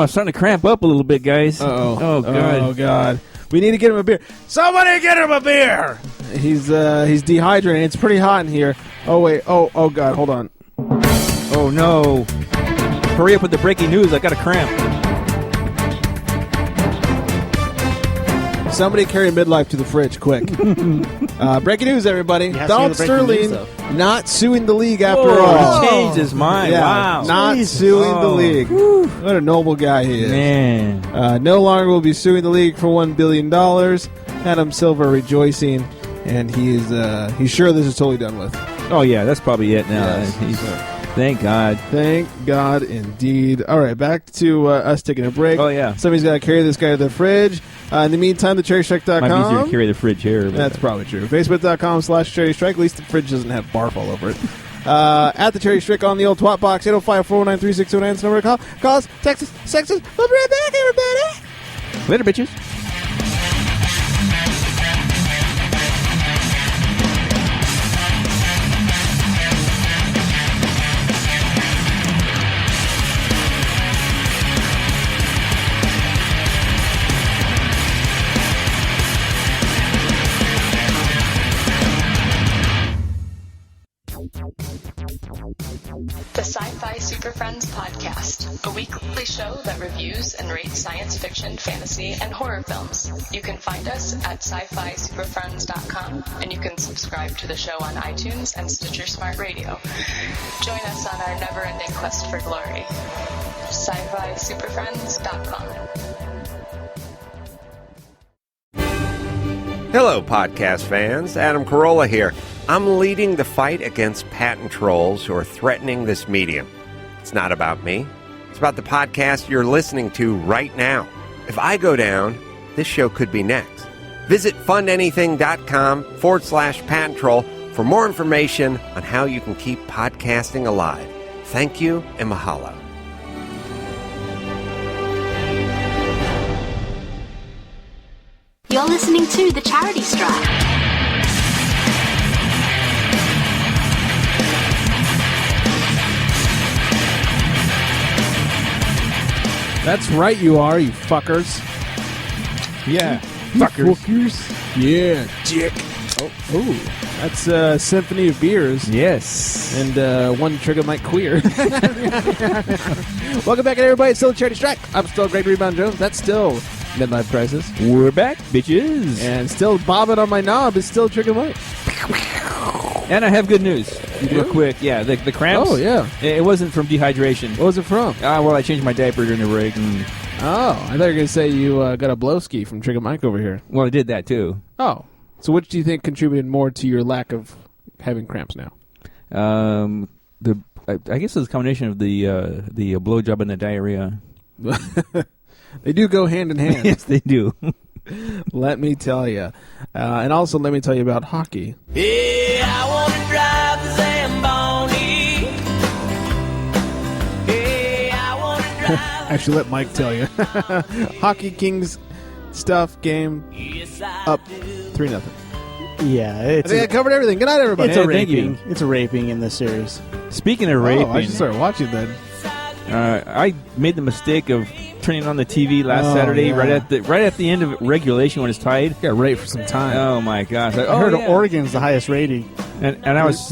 starting to cramp up a little bit, guys. Uh-oh. Oh, God. Oh, God. We need to get him a beer. Somebody get him a beer! He's dehydrated. It's pretty hot in here. Oh, wait. Oh, God. Hold on. Oh, no. Hurry up with the breaking news. I got a cramp. Somebody carry midlife to the fridge, quick. Breaking news, everybody. Donald Sterling not suing the league after all. He changed his mind. Yeah, Wow. not suing the league. What a noble guy he is. Man. No longer will be suing the league for $1 billion. Adam Silver rejoicing, and he's sure this is totally done with. Oh, yeah, that's probably it now. Yes. Thank God. Thank God, indeed. All right, back to us taking a break. Oh, yeah. Somebody's got to carry this guy to the fridge. In the meantime, thecherrystrike.com. Might be easier to carry the fridge here. That's probably true. Facebook.com/cherrystrike. At least the fridge doesn't have barf all over it. At the Cherry Strike on the old twat box, 805-409-3609 is the number to call. Call us, text us, sex us. We'll be right back, everybody. Later, bitches. The Sci-Fi Super Friends Podcast, a weekly show that reviews and rates science fiction, fantasy, and horror films. You can find us at sci-fi-superfriends.com, and you can subscribe to the show on iTunes and Stitcher Smart Radio. Join us on our never-ending quest for glory. sci-fi-superfriends.com. Hello, podcast fans. Adam Carolla here. I'm leading the fight against patent trolls who are threatening this medium. It's not about me. It's about the podcast you're listening to right now. If I go down, this show could be next. Visit fundanything.com/patent troll for more information on how you can keep podcasting alive. Thank you and mahalo. You're listening to The Charity Strike. That's right, you are, you fuckers. Yeah, fuckers. Yeah, dick. Oh, that's Symphony of Beers. Yes. And one Trigger Mike Queer. Welcome back, everybody. It's still a Charity Strike. I'm still Greg Rebound Jones. That's still Midlife Crisis. We're back, bitches. And still bobbing on my knob is still Trigger Mike. And I have good news. Real quick. Yeah, the cramps. Oh, yeah. It wasn't from dehydration. What was it from? Well, I changed my diaper during the break. And I thought you were going to say you got a blowski from Trigger Mike over here. Well, I did that, too. Oh. So which do you think contributed more to your lack of having cramps now? I guess it's a combination of the blowjob and the diarrhea. They do go hand in hand. Yes, they do. Let me tell you. And also, let me tell you about hockey. Yeah, I want to drive the Zamboni. Yeah, I want to drive. Actually, let Mike tell you. Hockey Kings stuff game up 3-0. Yeah, I think I covered everything. Good night, everybody. It's a raping. It's a raping in this series. Speaking of raping, I should start watching then. I made the mistake of turning on the TV last Saturday right at the end of regulation when it's tied. Got raped for some time. Oh my gosh! I heard Oregon's the highest rating, and I was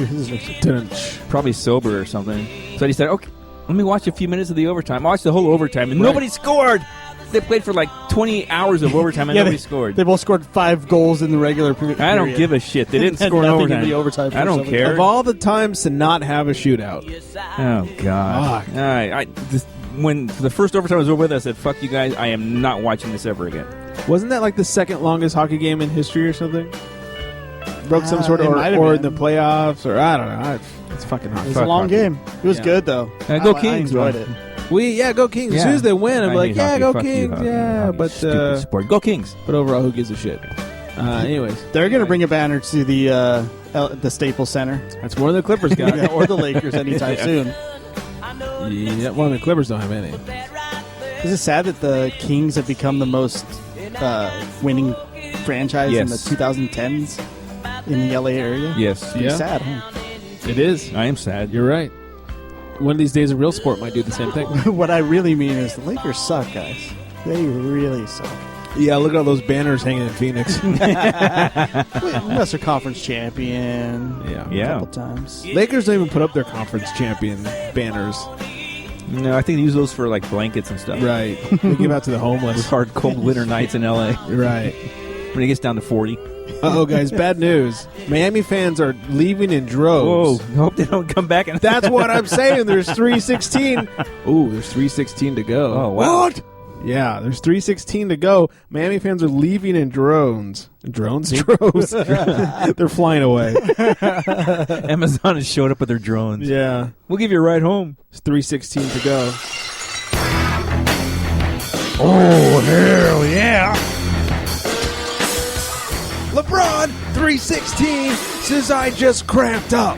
probably sober or something. So I decided, okay, let me watch a few minutes of the overtime. I watched the whole overtime, and nobody scored. They played for like 20 hours of overtime, and nobody scored. They both scored 5 goals in the regular period. I don't give a shit. They didn't score in nothing overtime. in the overtime. I don't care. Of all the times to not have a shootout. Oh God! All right, when the first overtime was over with, I said, "Fuck you guys! I am not watching this ever again." Wasn't that like the second longest hockey game in history or something? Broke some sort of, or in the playoffs, or I don't know. It's fucking hot. It was a long game. It was good though. Go Kings! I enjoyed it. Go Kings. As soon as they win, I'm like, yeah, go Kings. Yeah, but stupid sport. Go Kings. But overall, who gives a shit? Anyways, they're gonna bring a banner to the Staples Center. That's more than the Clippers got, or the Lakers anytime soon. Yeah, well, the Clippers don't have any. Is it sad that the Kings have become the most winning franchise in the 2010s in the LA area? Yes. It's sad, huh? It is. I am sad. You're right. One of these days, a real sport might do the same thing. What I really mean is the Lakers suck, guys. They really suck. Yeah, look at all those banners hanging in Phoenix. Western Conference champion. Yeah. A couple times. Lakers don't even put up their conference champion banners. No, I think they use those for like blankets and stuff. Right. They give out to the homeless. With hard, cold winter nights in LA. Right. When it gets down to 40. Uh-oh, guys, bad news. Miami fans are leaving in droves. Whoa, hope they don't come back. That's what I'm saying. There's 3:16. Ooh, there's 3:16 to go. Oh, wow. What? Yeah, there's 3:16 to go. Miami fans are leaving in drones. Drones? Droves. They're flying away. Amazon has showed up with their drones. Yeah. We'll give you a ride home. It's 3:16 to go. Oh, hell yeah. LeBron, 3:16, says I just cramped up.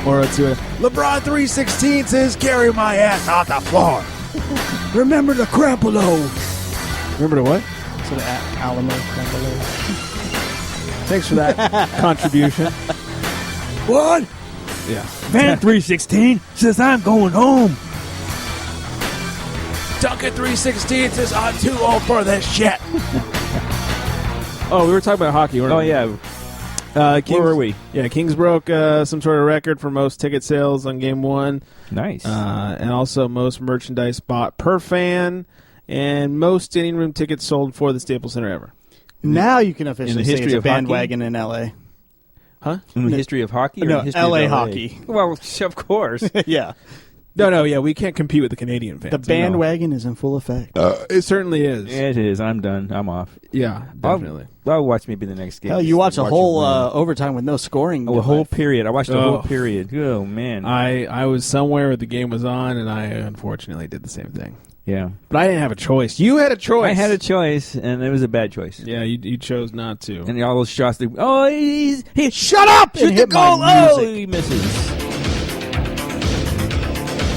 Or let's do it. LeBron, 3:16, says carry my ass off the floor. Remember the Crampolo. Remember the what? So the Alamo Crampolo. Thanks for that contribution. What? Yeah. Van 3:16 says I'm going home. Duncan 3:16 says I'm too old for this shit. Oh, we were talking about hockey, weren't we? Yeah. Kings, where were we? Yeah, Kings broke some sort of record for most ticket sales on Game 1. Nice. And also most merchandise bought per fan and most standing room tickets sold for the Staples Center ever. Now you can officially say it's a of bandwagon hockey? in L.A. Huh? In the history of hockey? Or No, in the history L.A. of hockey. Well, of course. Yeah. No, yeah, we can't compete with the Canadian fans. The bandwagon is in full effect. It certainly is. It is. I'm done. I'm off. Yeah, definitely. I'll watch maybe the next game. Hell, you watch a whole overtime with no scoring. A whole period. I watched the whole period. Oh, man. I was somewhere where the game was on, and I unfortunately did the same thing. Yeah. But I didn't have a choice. You had a choice. I had a choice, and it was a bad choice. Yeah, you chose not to. And all those shots. He shut up! Shoot the goal! Oh, he misses.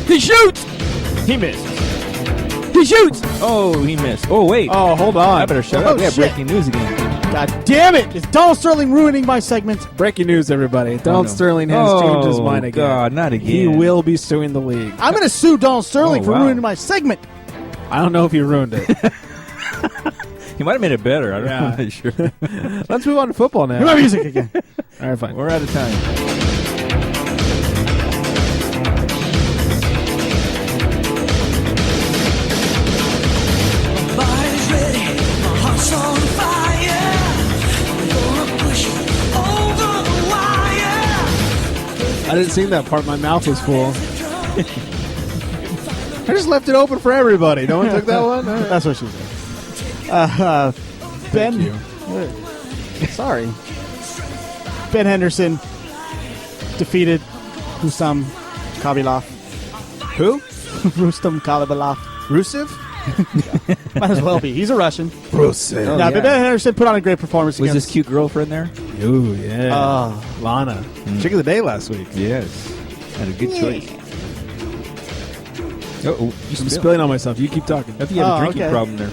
He shoots! He misses. He shoots! Oh, he missed. Oh, wait. Oh, hold on. I better shut up. We have breaking news again. God damn it! Is Donald Sterling ruining my segment? Breaking news, everybody. Donald Sterling has changed his mind again. God, not again. He will be suing the league. I'm going to sue Donald Sterling for ruining my segment. I don't know if he ruined it. He might have made it better. I'm not sure. Let's move on to football now. Give my music again. All right, fine. We're out of time. I didn't sing that part. My mouth was full. I just left it open for everybody. No one took that one? Right. That's what she said. Ben. You. Sorry. Ben Henderson defeated Husam Kabilov. Who? Rustam Kalabalov. Rusev? Might as well be. He's a Russian. Rusev. But Ben Henderson put on a great performance Was against... this cute girlfriend there? Ooh, yeah. Lana. Chick of the day last week. Yes. Had a good choice. Uh-oh. I'm spilling on myself. You keep talking. I think you have a drinking problem there.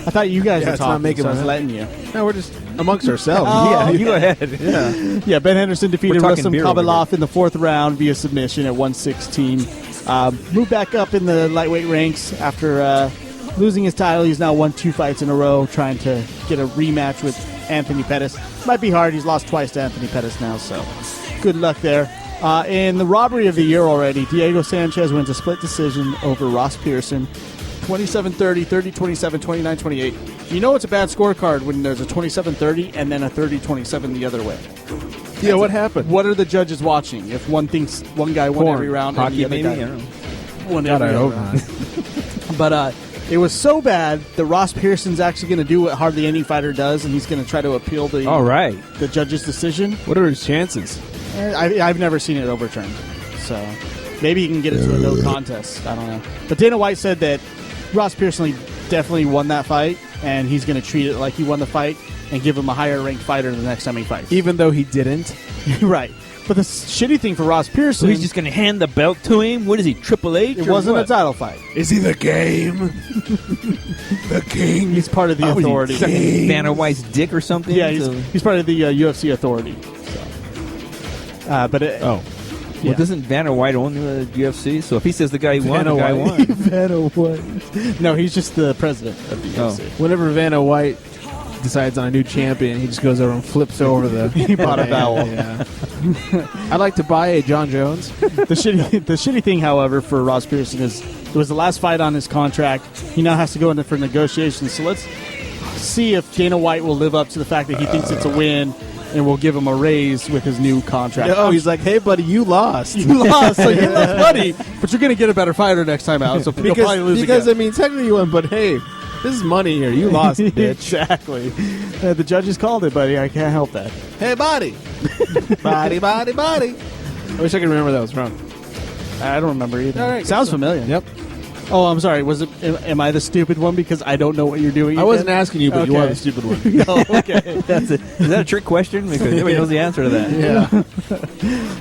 I thought you guys were it's talking, not making so I was my- letting you. No, we're just amongst ourselves. Oh, You go ahead. Yeah, Ben Henderson defeated We're talking Rustam beer over Khabilov in the 4th round via submission at 116. Moved back up in the lightweight ranks after losing his title. He's now won 2 fights in a row, trying to get a rematch with Anthony Pettis. Might be hard. He's lost twice to Anthony Pettis now, so good luck there. In the robbery of the year already, Diego Sanchez wins a split decision over Ross Pearson. 27-30, 30-27, 29-28. You know it's a bad scorecard when there's a 27-30 and then a 30-27 the other way. Yeah, what happened? What are the judges watching? If one thinks one guy won every round Hockey, and the other maybe? guy I don't know. won God, every I other hope round. But it was so bad that Ross Pearson's actually going to do what hardly any fighter does, and he's going to try to appeal the the judge's decision. What are his chances? I've never seen it overturned, so maybe he can get it to a no contest. I don't know. But Dana White said that Ross Pearson definitely won that fight, and he's going to treat it like he won the fight and give him a higher ranked fighter the next time he fights. Even though he didn't? Right. But the shitty thing for Ross Pearson... So he's just going to hand the belt to him? What is he, Triple H? It wasn't a title fight. Is he the game? The king? He's part of the authority. Sucking Vanna White's dick or something? Yeah, he's part of the UFC authority. So. Well, doesn't Vanna White own the UFC? So if he says the guy won, the guy won. Vanna White. No, he's just the president of the UFC. Whenever Vanna White decides on a new champion, he just goes over and flips over the... He bought a vowel. Yeah. I'd like to buy a John Jones. The shitty thing, however, for Ross Pearson is it was the last fight on his contract. He now has to go in for negotiations. So let's see if Dana White will live up to the fact that he thinks it's a win and will give him a raise with his new contract. Oh, he's like, hey, buddy, you lost. You lost, so you lost money, but you're going to get a better fighter next time out. So you'll probably lose because again. I mean, technically you won, but hey, this is money here. You lost, bitch. Exactly. The judges called it, buddy. I can't help that. Hey, body. Body. I wish I could remember that was from. I don't remember either. All right, Sounds so- familiar. Yep. Oh, I'm sorry. Was it? Am I the stupid one because I don't know what you're doing? I wasn't asking you, but you are the stupid one. No, okay. That's it. Is that a trick question? Because everybody knows the answer to that.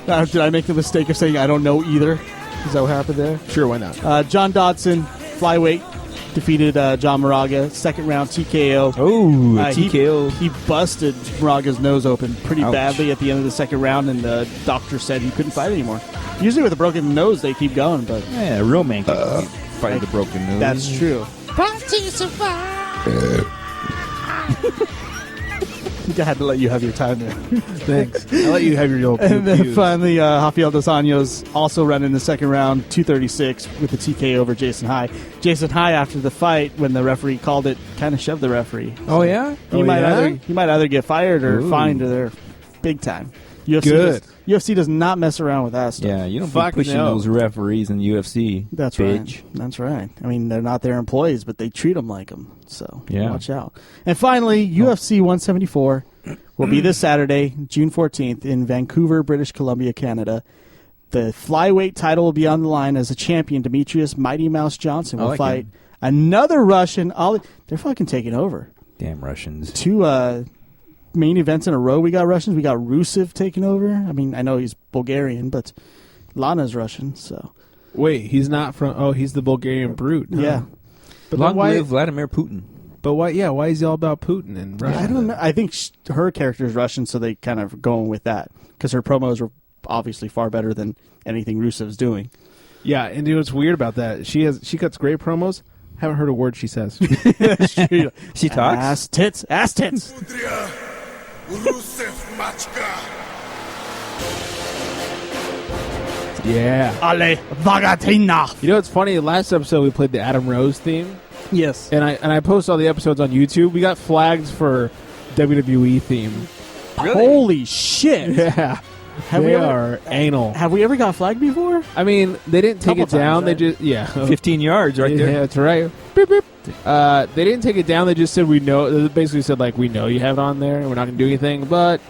Yeah. Did I make the mistake of saying I don't know either? Is that what happened there? Sure, why not? John Dodson, flyweight, defeated John Moraga. 2nd round TKO. Oh, TKO. He busted Moraga's nose open pretty Ouch. badly at the end of the 2nd round, and the doctor said he couldn't fight anymore. Usually with a broken nose, they keep going, but... Yeah, a real man can fight the broken nose. That's true. I had to let you have your time there. Thanks. I'll let you have your old And then pew-pews. finally, Rafael Dos Anjos also ran in the 2nd round, 236, with a TKO over Jason High. Jason High, after the fight, when the referee called it, kind of shoved the referee. Oh, yeah? He might either get fired or fined, or they're big time. UFC does not mess around with that stuff. Yeah, you don't be pushing those referees in the UFC. That's bitch. right. That's right. I mean, they're not their employees, but they treat them like them. So Yeah. watch out. And finally, UFC 174 will be this Saturday, June 14th, in Vancouver, British Columbia, Canada. The flyweight title will be on the line as a champion. Demetrius Mighty Mouse Johnson will fight another Russian. They're fucking taking over. Damn Russians. 2 main events in a row. We got Russians. We got Rusev taking over. I mean, I know he's Bulgarian, but Lana's Russian. So wait, he's not from? Oh, he's the Bulgarian brute. Huh? Yeah. But Long why? live Vladimir Putin. But why? Yeah, why is he all about Putin and Russia? I don't know. I think her character is Russian, so they kind of going with that because her promos were obviously far better than anything Rusev's doing. Yeah, and you know what's weird about that? She cuts great promos. Haven't heard a word she says. She talks. Ass tits. Ass tits. Yeah. Ale Vagatina. You know what's funny? Last episode we played the Adam Rose theme. Yes. And I post all the episodes on YouTube. We got flagged for WWE theme. Really? Holy shit. Yeah. They are anal. Have we ever got flagged before? I mean, they didn't take it Couple down. times, They right? just 15 yards right there. Yeah, that's right. Beep, beep. They didn't take it down. They just said we know. They basically said like we know you have it on there, and we're not going to do anything, but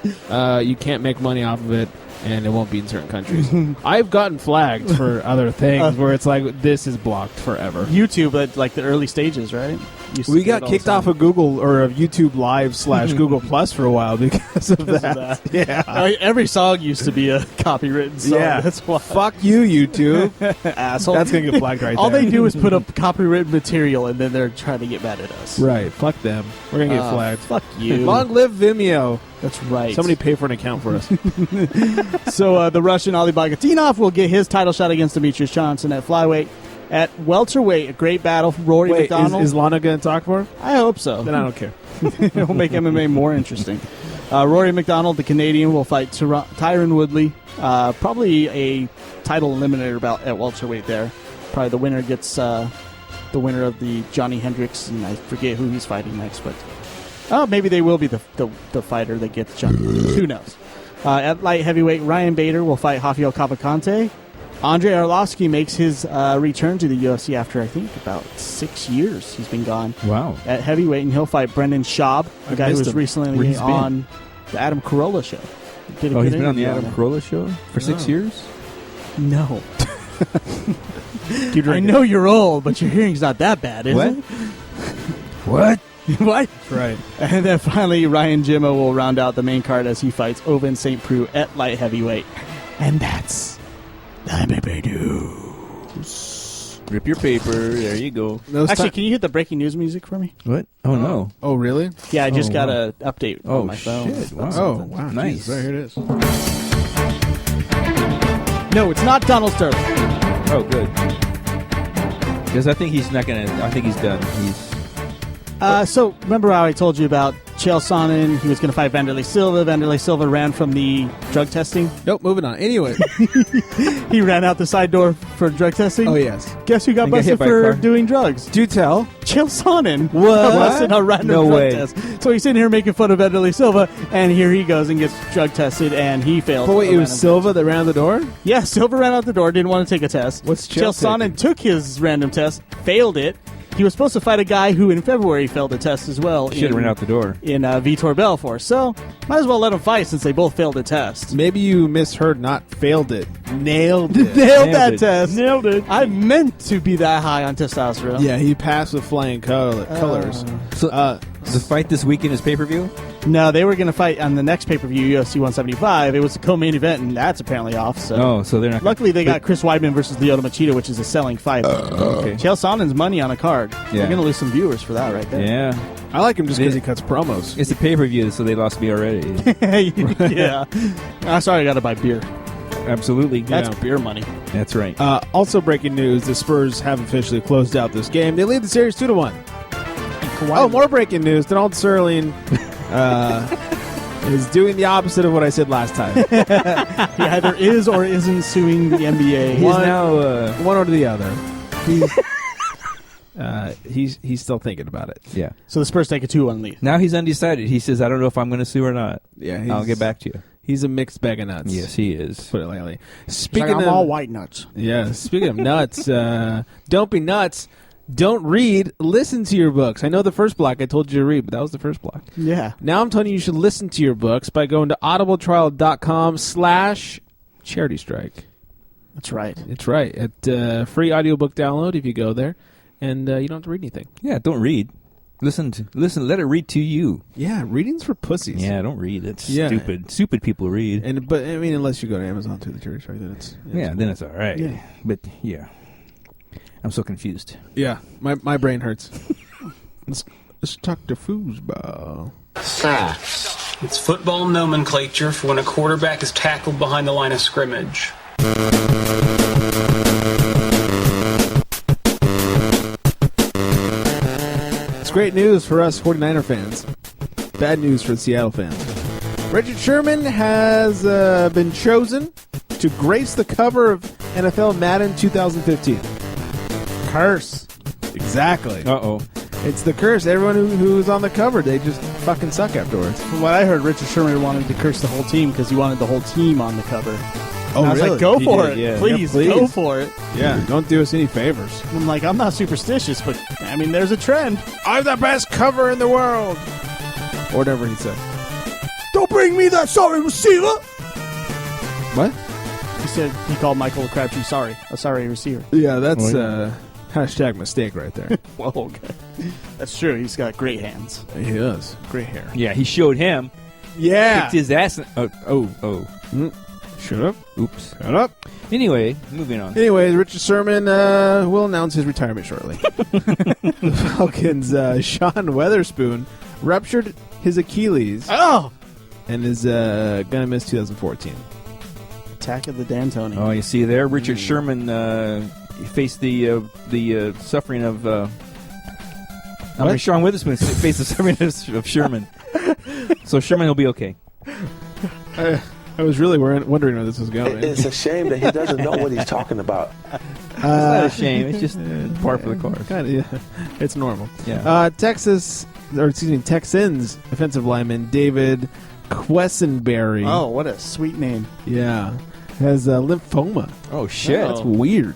you can't make money off of it. and it won't be in certain countries. I've gotten flagged for other things where it's like, this is blocked forever. YouTube at like the early stages, right? We got kicked off of Google or of YouTube Live / Google Plus for a while because of that. Yeah. Every song used to be a copywritten song. Yeah. That's why. Fuck you, YouTube. Asshole. That's going to get flagged right All there. they do is put up copywritten material, and then they're trying to get mad at us. Right. Fuck them. We're going to get flagged. Fuck you. Long live Vimeo. That's right. Somebody pay for an account for us. So the Russian Ali Bagatinov will get his title shot against Demetrius Johnson at flyweight. At welterweight, a great battle. Rory McDonald. Is Lana going to talk for him? I hope so. Then I don't care. It'll make MMA more interesting. Rory McDonald, the Canadian, will fight Tyron Woodley. Probably a title eliminator bout at welterweight there. Probably the winner gets the winner of the Johnny Hendricks, and I forget who he's fighting next, but maybe they will be the fighter that gets Johnny. Who knows? At light heavyweight, Ryan Bader will fight Rafael Cavalcante. Andrei Arlovsky makes his return to the UFC after, I think, about 6 years he's been gone. Wow. At heavyweight, and he'll fight Brendan Schaub, a guy who was recently on the Adam Carolla show. He's been on the Adam Carolla show for 6 years? No. I know you're old, but your hearing's not that bad, is it? What? What? That's right. And then finally, Ryan Jimmo will round out the main card as he fights Ovince St. Preux at light heavyweight. And that's the MMA news. Rip your paper. There you go. Actually, can you hit the breaking news music for me? What? Oh, no. Oh, really? Yeah, I just got an update on my phone. Shit. Wow. Oh, wow. Nice. Jeez, here it is. No, it's not Donald Sterling. Oh, good. Because I think he's not going to... I think he's done. So, remember how I told you about Chael Sonnen? He was going to fight Vanderlei Silva. Vanderlei Silva ran from the drug testing. Nope, moving on. Anyway. He ran out the side door for drug testing. Oh, yes. Guess who got busted for doing drugs? Do tell. Chael Sonnen. What? Busted a random No drug way. test. So he's sitting here making fun of Vanderlei Silva, and here he goes and gets drug tested, and he failed. But wait, it was Silva that ran out the door? Yeah, Silva ran out the door, didn't want to take a test. What's Chael Sonnen took his random test, failed it. He was supposed to fight a guy who in February failed a test as well. Should have ran out the door. In Vitor Belfort. So, might as well let him fight since they both failed a test. Maybe you misheard, not failed it. Nailed it. Nailed that test. Nailed it. I meant to be that high on testosterone. Yeah, he passed with flying colors. So, the fight this weekend is pay-per-view? No, they were going to fight on the next pay-per-view, UFC 175. It was a co-main event, and that's apparently off. So, so they're not. Luckily, they got Chris Weidman versus Lyoto Machida, which is a selling fight. Okay. Chael Sonnen's money on a card. Yeah. They're going to lose some viewers for that right there. Yeah. I like him just because he cuts promos. It's a pay-per-view, so they lost me already. Yeah. I'm sorry, I got to buy beer. Absolutely. That's beer money. That's right. Also breaking news, the Spurs have officially closed out this game. They lead the series 2-1. Oh, more breaking news. Donald Sterling is doing the opposite of what I said last time. He either is or isn't suing the NBA. He's now one or the other. He's still thinking about it. Yeah. So the Spurs take a 2-1 lead. Now he's undecided. He says, I don't know if I'm going to sue or not. Yeah, I'll get back to you. He's a mixed bag of nuts. Yes, he is. Put it lightly. Speaking of all white nuts. Yeah, speaking of nuts, don't be nuts. Don't read. Listen to your books. I know the first block I told you to read, but that was the first block. Yeah. Now I'm telling you should listen to your books by going to audibletrial.com/charity strike. That's right. It's right. At free audiobook download if you go there, and you don't have to read anything. Yeah, don't read. Listen. Let it read to you. Yeah, reading's for pussies. Yeah, don't read. It's stupid. Stupid people read. But I mean, unless you go to Amazon through the charity strike, then it's then it's all right. Yeah. But yeah, I'm so confused. Yeah, my brain hurts. Let's talk to foosball. Sacks. It's football nomenclature for when a quarterback is tackled behind the line of scrimmage. It's great news for us 49er fans. Bad news for the Seattle fans. Richard Sherman has been chosen to grace the cover of NFL Madden 2015. Curse. Exactly. Uh-oh. It's the curse. Everyone who's on the cover, they just fucking suck afterwards. From what I heard, Richard Sherman wanted to curse the whole team because he wanted the whole team on the cover. Oh, and I was really? like, go He for did, it. yeah. Please, Yeah, please. go for it. Yeah, don't do us any favors. I'm like, I'm not superstitious, but, I mean, there's a trend. I'm the best cover in the world. Or whatever he said. Don't bring me that sorry receiver. What? He said he called Michael Crabtree a sorry receiver. Yeah, that's hashtag mistake right there. Whoa, okay. That's true. He's got great hands. He does. Great hair. Yeah, he showed him. Yeah. Kicked his ass. Oh. Shut up. Oops. Shut up. Anyway, moving on. Anyways, Richard Sherman will announce his retirement shortly. The Falcons' Sean Weatherspoon ruptured his Achilles. Oh! And is going to miss 2014. Attack of the D'Antoni. Oh, you see there? Richard Sherman faced the suffering of... Sean Witherspoon faced the suffering of Sherman. So Sherman will be okay. I was really wondering where this was going. It's a shame that he doesn't know what he's talking about. It's not a shame. It's just par for the course. Kind of, yeah. It's normal. Yeah. Texans offensive lineman David Quessenberry. Oh, what a sweet name. Yeah. Has lymphoma. Oh, shit. That's weird.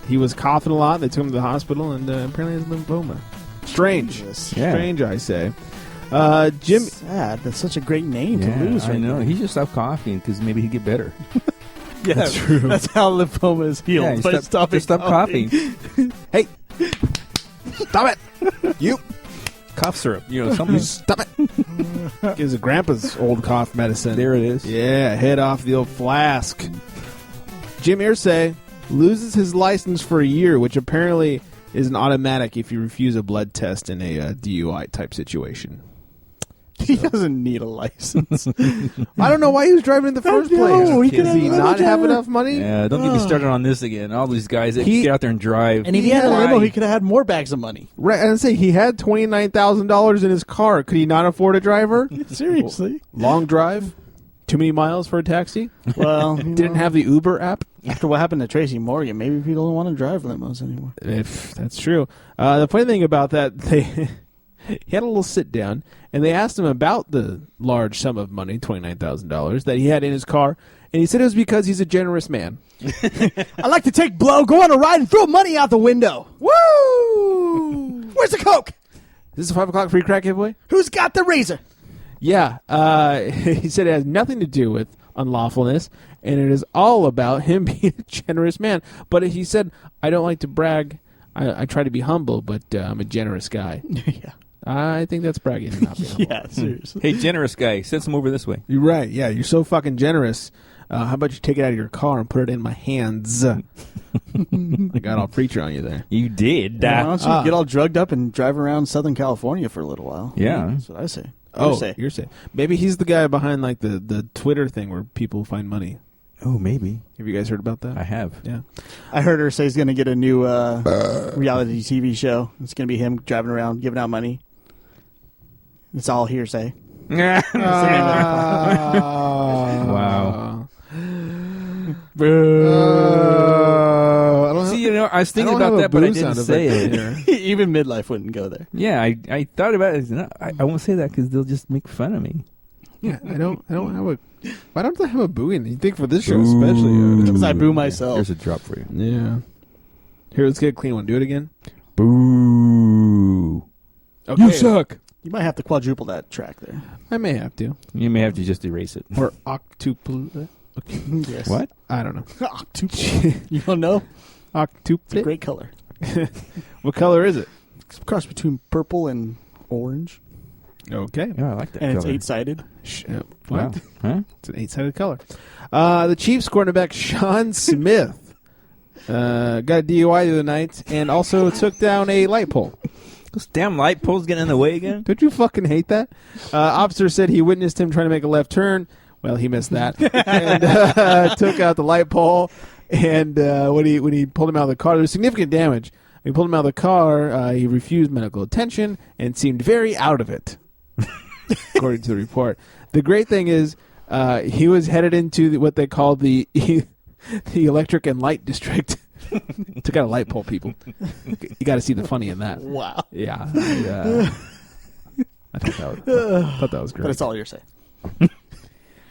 He was coughing a lot. They took him to the hospital, and apparently has lymphoma. Strange. Yeah. Strange, I say. Jim. Sad. That's such a great name to lose right I know. now. He should stop coughing because maybe he'd get better. Yeah, that's true. That's how lymphoma is healed. Yeah, by stop coughing. Hey. Stop it. You. Cough syrup. Something. Stop it. Gives a grandpa's old cough medicine. There it is. Yeah, head off the old flask. Jim Irsay loses his license for a year, which apparently is an automatic if you refuse a blood test in a DUI type situation. He doesn't need a license. I don't know why he was driving in the first place. Does he not have enough money? Yeah, don't get me started on this again. All these guys that get out there and drive. And if he had a limo, he could have had more bags of money. Right, and I say he had $29,000 in his car. Could he not afford a driver? Seriously. Long drive? Too many miles for a taxi? Well, didn't have the Uber app? After what happened to Tracy Morgan, maybe people don't want to drive limos anymore. If that's true. The funny thing about that, he had a little sit down, and they asked him about the large sum of money, $29,000, that he had in his car, and he said it was because he's a generous man. I like to take blow, go on a ride, and throw money out the window. Woo! Where's the Coke? Is this a 5 o'clock free crack giveaway? Who's got the razor? Yeah. He said it has nothing to do with unlawfulness, and it is all about him being a generous man. But he said, I don't like to brag. I try to be humble, but I'm a generous guy. Yeah. I think that's bragging. Not being humble. Yeah, seriously. Hey, generous guy, send some over this way. You're right. Yeah, you're so fucking generous. How about you take it out of your car and put it in my hands? I got all preacher on you there. You did. Why don't you get all drugged up and drive around Southern California for a little while? Yeah. That's what I say. You're saying. Maybe he's the guy behind like the Twitter thing where people find money. Oh, maybe. Have you guys heard about that? I have. Yeah. I heard her say he's going to get a new reality TV show. It's going to be him driving around giving out money. It's all hearsay. Wow. See, I was thinking about that, but I didn't say it. Even midlife wouldn't go there. Yeah, I thought about it. No, I won't say that because they'll just make fun of me. Yeah, I don't have a. Why don't I have a booing? You think for this show especially? Because I boo myself. Here's a drop for you. Yeah. Here, let's get a clean one. Do it again. Boo. Okay. You suck. You might have to quadruple that track there. I may have to. You may have to just erase it. Or octuple. Yes. What? I don't know. Octuple. You don't know? Octuple. It's a great color. What color is it? It's a cross between purple and orange. Okay. Yeah, I like that. And color. it's 8-sided. What? Wow. Huh? It's an 8-sided color. The Chiefs cornerback Sean Smith got a DUI the other night and also took down a light pole. Those damn light poles getting in the way again? Don't you fucking hate that? Officer said he witnessed him trying to make a left turn. Well, he missed that. And took out the light pole. And when he pulled him out of the car, there was significant damage. When he pulled him out of the car, he refused medical attention and seemed very out of it, according to the report. The great thing is he was headed into what they call the electric and light district. Took out a light pole, people. You got to see the funny in that. Wow. Yeah. I thought that was great. But it's all hearsay.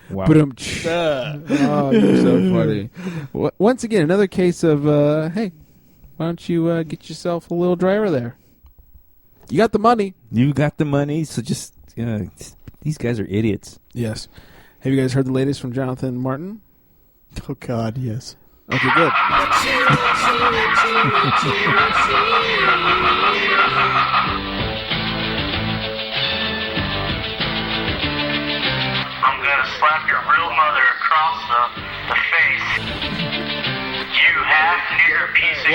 Wow. Oh, you're so funny. Once again, another case of, hey, why don't you get yourself a little driver there? You got the money. You got the money, so just, these guys are idiots. Yes. Have you guys heard the latest from Jonathan Martin? Oh, God, yes. Okay, good. I'm gonna slap your real mother across the face. You half-nigger piece of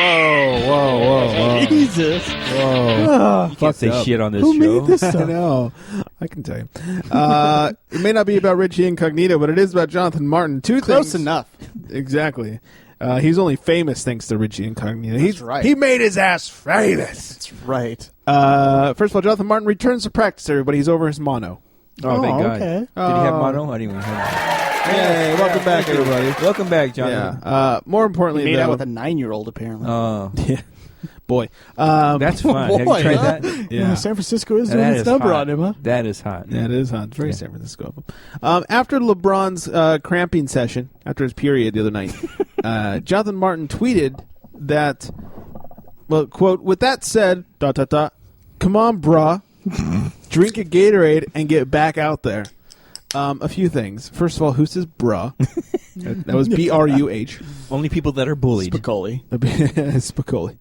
Whoa. Jesus. Whoa. You can't say Fucked up. shit on this Who show. made this I stuff? know. I can tell you. It may not be about Richie Incognito, but it is about Jonathan Martin. Two Close things. enough. Exactly. He's only famous thanks to Richie Incognito. That's right. He made his ass famous. That's right. First of all, Jonathan Martin returns to practice, everybody. He's over his mono. Oh, thank God. okay. Did he have mono? I didn't even have mono. Hey, welcome back, everybody. Welcome back, Jonathan. Yeah. More importantly, He made though, out with a 9-year-old, apparently. Oh, yeah. Boy. that's fun. Have you Boy, tried huh? that? Yeah. San Francisco is doing That its is number hot. on him, huh? That is hot. Yeah, it is hot. It's very San Francisco of him. After LeBron's cramping session, after his period the other night, Jonathan Martin tweeted that, well, quote, with that said, ... come on, brah, drink a Gatorade and get back out there. A few things. First of all, who says bruh? That was B-R-U-H. Only people that are bullied. Spicoli. Spicoli.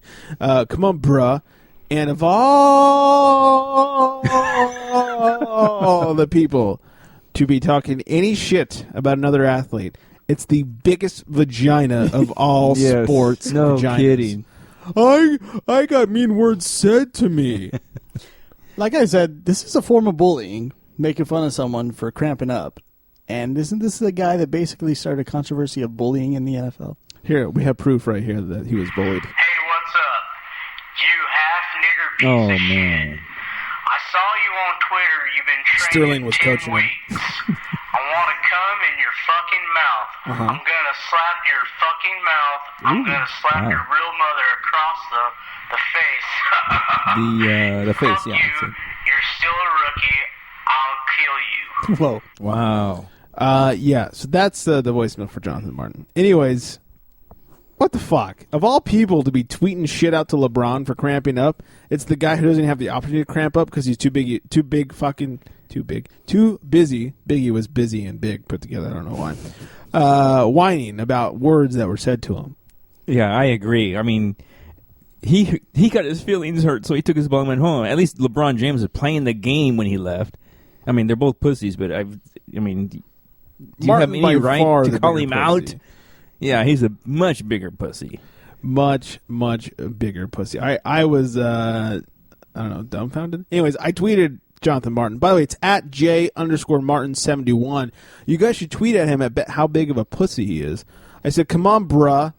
Come on, bruh. And of all the people to be talking any shit about another athlete, it's the biggest vagina of all Yes. sports. No vaginas. kidding. I got mean words said to me. Like I said, this is a form of bullying, making fun of someone for cramping up. And isn't this the guy that basically started a controversy of bullying in the NFL? Here, we have proof right here that he was bullied. Hey, what's up? You half-nigger piece Oh, of shit. man. I saw you on Twitter. You've been training Sterling was 10 coaching him. weeks. I want to come in your fucking mouth. Uh-huh. I'm going to slap your fucking mouth. I'm going to slap wow. your real mother across the face. The face, Fuck yeah. you. You're still a rookie. I'll kill you. Whoa. Wow. Yeah, so that's the voicemail for Jonathan Martin. Anyways, what the fuck? Of all people to be tweeting shit out to LeBron for cramping up, it's the guy who doesn't have the opportunity to cramp up because he's too busy. Biggie was busy and big put together. I don't know why. Whining about words that were said to him. Yeah, I agree. I mean, he got his feelings hurt, so he took his ball and went home. At least LeBron James was playing the game when he left. I mean, they're both pussies, but do you Martin have by any far right the to call bigger him out? pussy. Yeah, he's a much bigger pussy. Much bigger pussy. I was I don't know, dumbfounded. Anyways, I tweeted Jonathan Martin. By the way, it's at J_Martin71. You guys should tweet at him at how big of a pussy he is. I said, come on, bruh.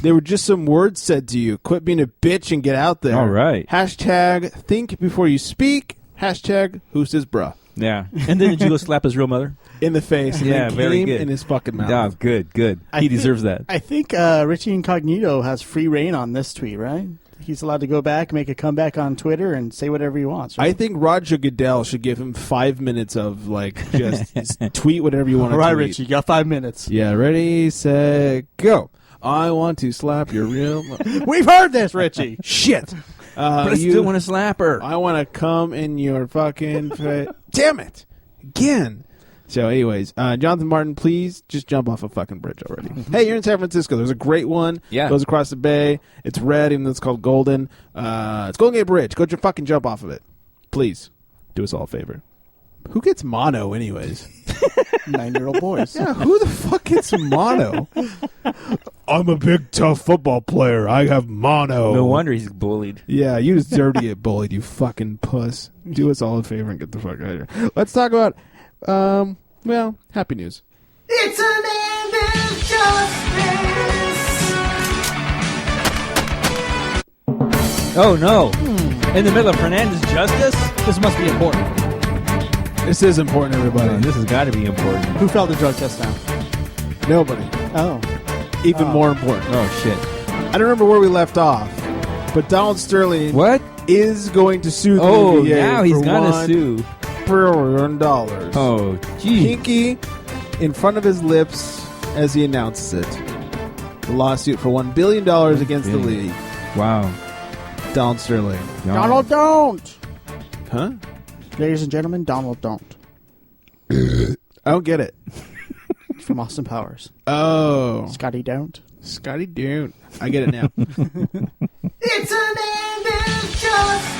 There were just some words said to you. Quit being a bitch and get out there. All right. Hashtag think before you speak. Hashtag who says bruh. Yeah. And then did you go slap his real mother? In the face. And Yeah, then very came good. in his fucking mouth. Yeah, good. He deserves that. I think Richie Incognito has free reign on this tweet, right? He's allowed to go back, make a comeback on Twitter, and say whatever he wants. Right? I think Roger Goodell should give him 5 minutes of, just tweet whatever you want to All right, tweet. Richie, you got 5 minutes. Yeah, ready, set, go. I want to slap your real... We've heard this, Richie. Shit. But I still want to slap her. I want to come in your fucking face. Damn it. Again. So, anyways, Jonathan Martin, please just jump off a fucking bridge already. Hey, you're in San Francisco. There's a great one. Yeah. Goes across the bay. It's red, even though it's called Golden. It's Golden Gate Bridge. Go fucking jump off of it. Please. Do us all a favor. Who gets mono, anyways? 9-year-old boys. Yeah, who the fuck gets mono? I'm a big, tough football player. I have mono. No wonder he's bullied. Yeah, you deserve to get bullied, you fucking puss. Do us all a favor and get the fuck out of here. Let's talk about, happy news. It's an end of justice. Oh, no. In the middle of Fernandez Justice? This must be important. This is important, everybody. This has got to be important. Who failed the drug test now? Nobody. Oh. Even more important. Oh, shit. I don't remember where we left off, but Donald Sterling What? is going to sue the Oh, NBA now he's for going to $1 sue. billion. Oh, gee. Pinky in front of his lips as he announces it. The lawsuit for $1 billion against the league. Wow. Donald Sterling. Donald, don't. Huh? Ladies and gentlemen, Donald, don't. I don't get it. from Austin Powers. Oh. Scotty Don't. Scotty Don't. I get it now. It's an end of justice.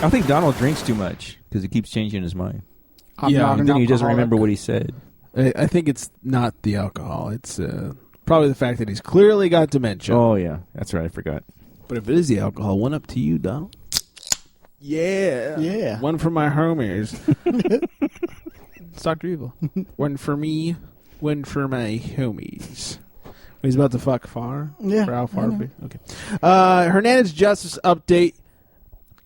I think Donald drinks too much because he keeps changing his mind. Yeah, and then he doesn't remember what he said. I think it's not the alcohol. It's probably the fact that he's clearly got dementia. Oh, yeah. That's right. I forgot. But if it is the alcohol, one up to you, Donald. Yeah. Yeah. One for my homies. It's Dr. Evil. One for me, one for my homies. He's about to fuck far? Yeah. For how far? Okay. Hernandez Justice update.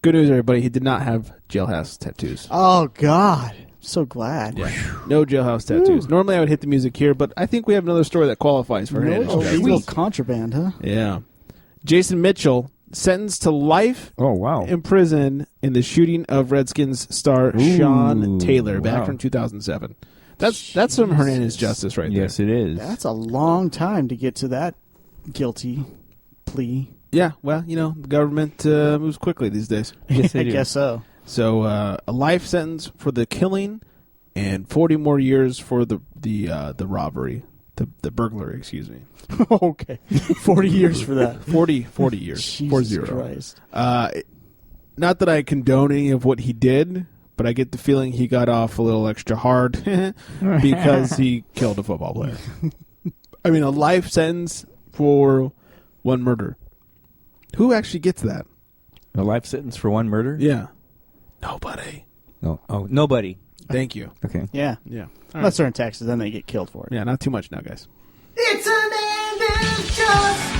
Good news, everybody. He did not have jailhouse tattoos. Oh, God. So glad. Yeah. No jailhouse tattoos. Normally I would hit the music here, but I think we have another story that qualifies for Hernandez Justice. Illegal contraband, huh? Yeah. Jason Mitchell sentenced to life in prison in the shooting of Redskins star Sean Taylor back from 2007. That's some Hernandez Justice right there. Yes, it is. That's a long time to get to that guilty plea. Yeah, well, the government moves quickly these days. Yes, they I do. guess so. So a life sentence for the killing and 40 more years for the robbery, the burglary, excuse me. Okay. 40 years for that. 40 years. Jesus Christ. Not that I condone any of what he did, but I get the feeling he got off a little extra hard because he killed a football player. I mean, a life sentence for one murder. Who actually gets that? A life sentence for one murder? Yeah. Nobody. No. Oh, nobody. Thank you. Okay. Yeah. Yeah. Unless they're in Texas, then they get killed for it. Yeah, not too much now, guys. It's an end of justice.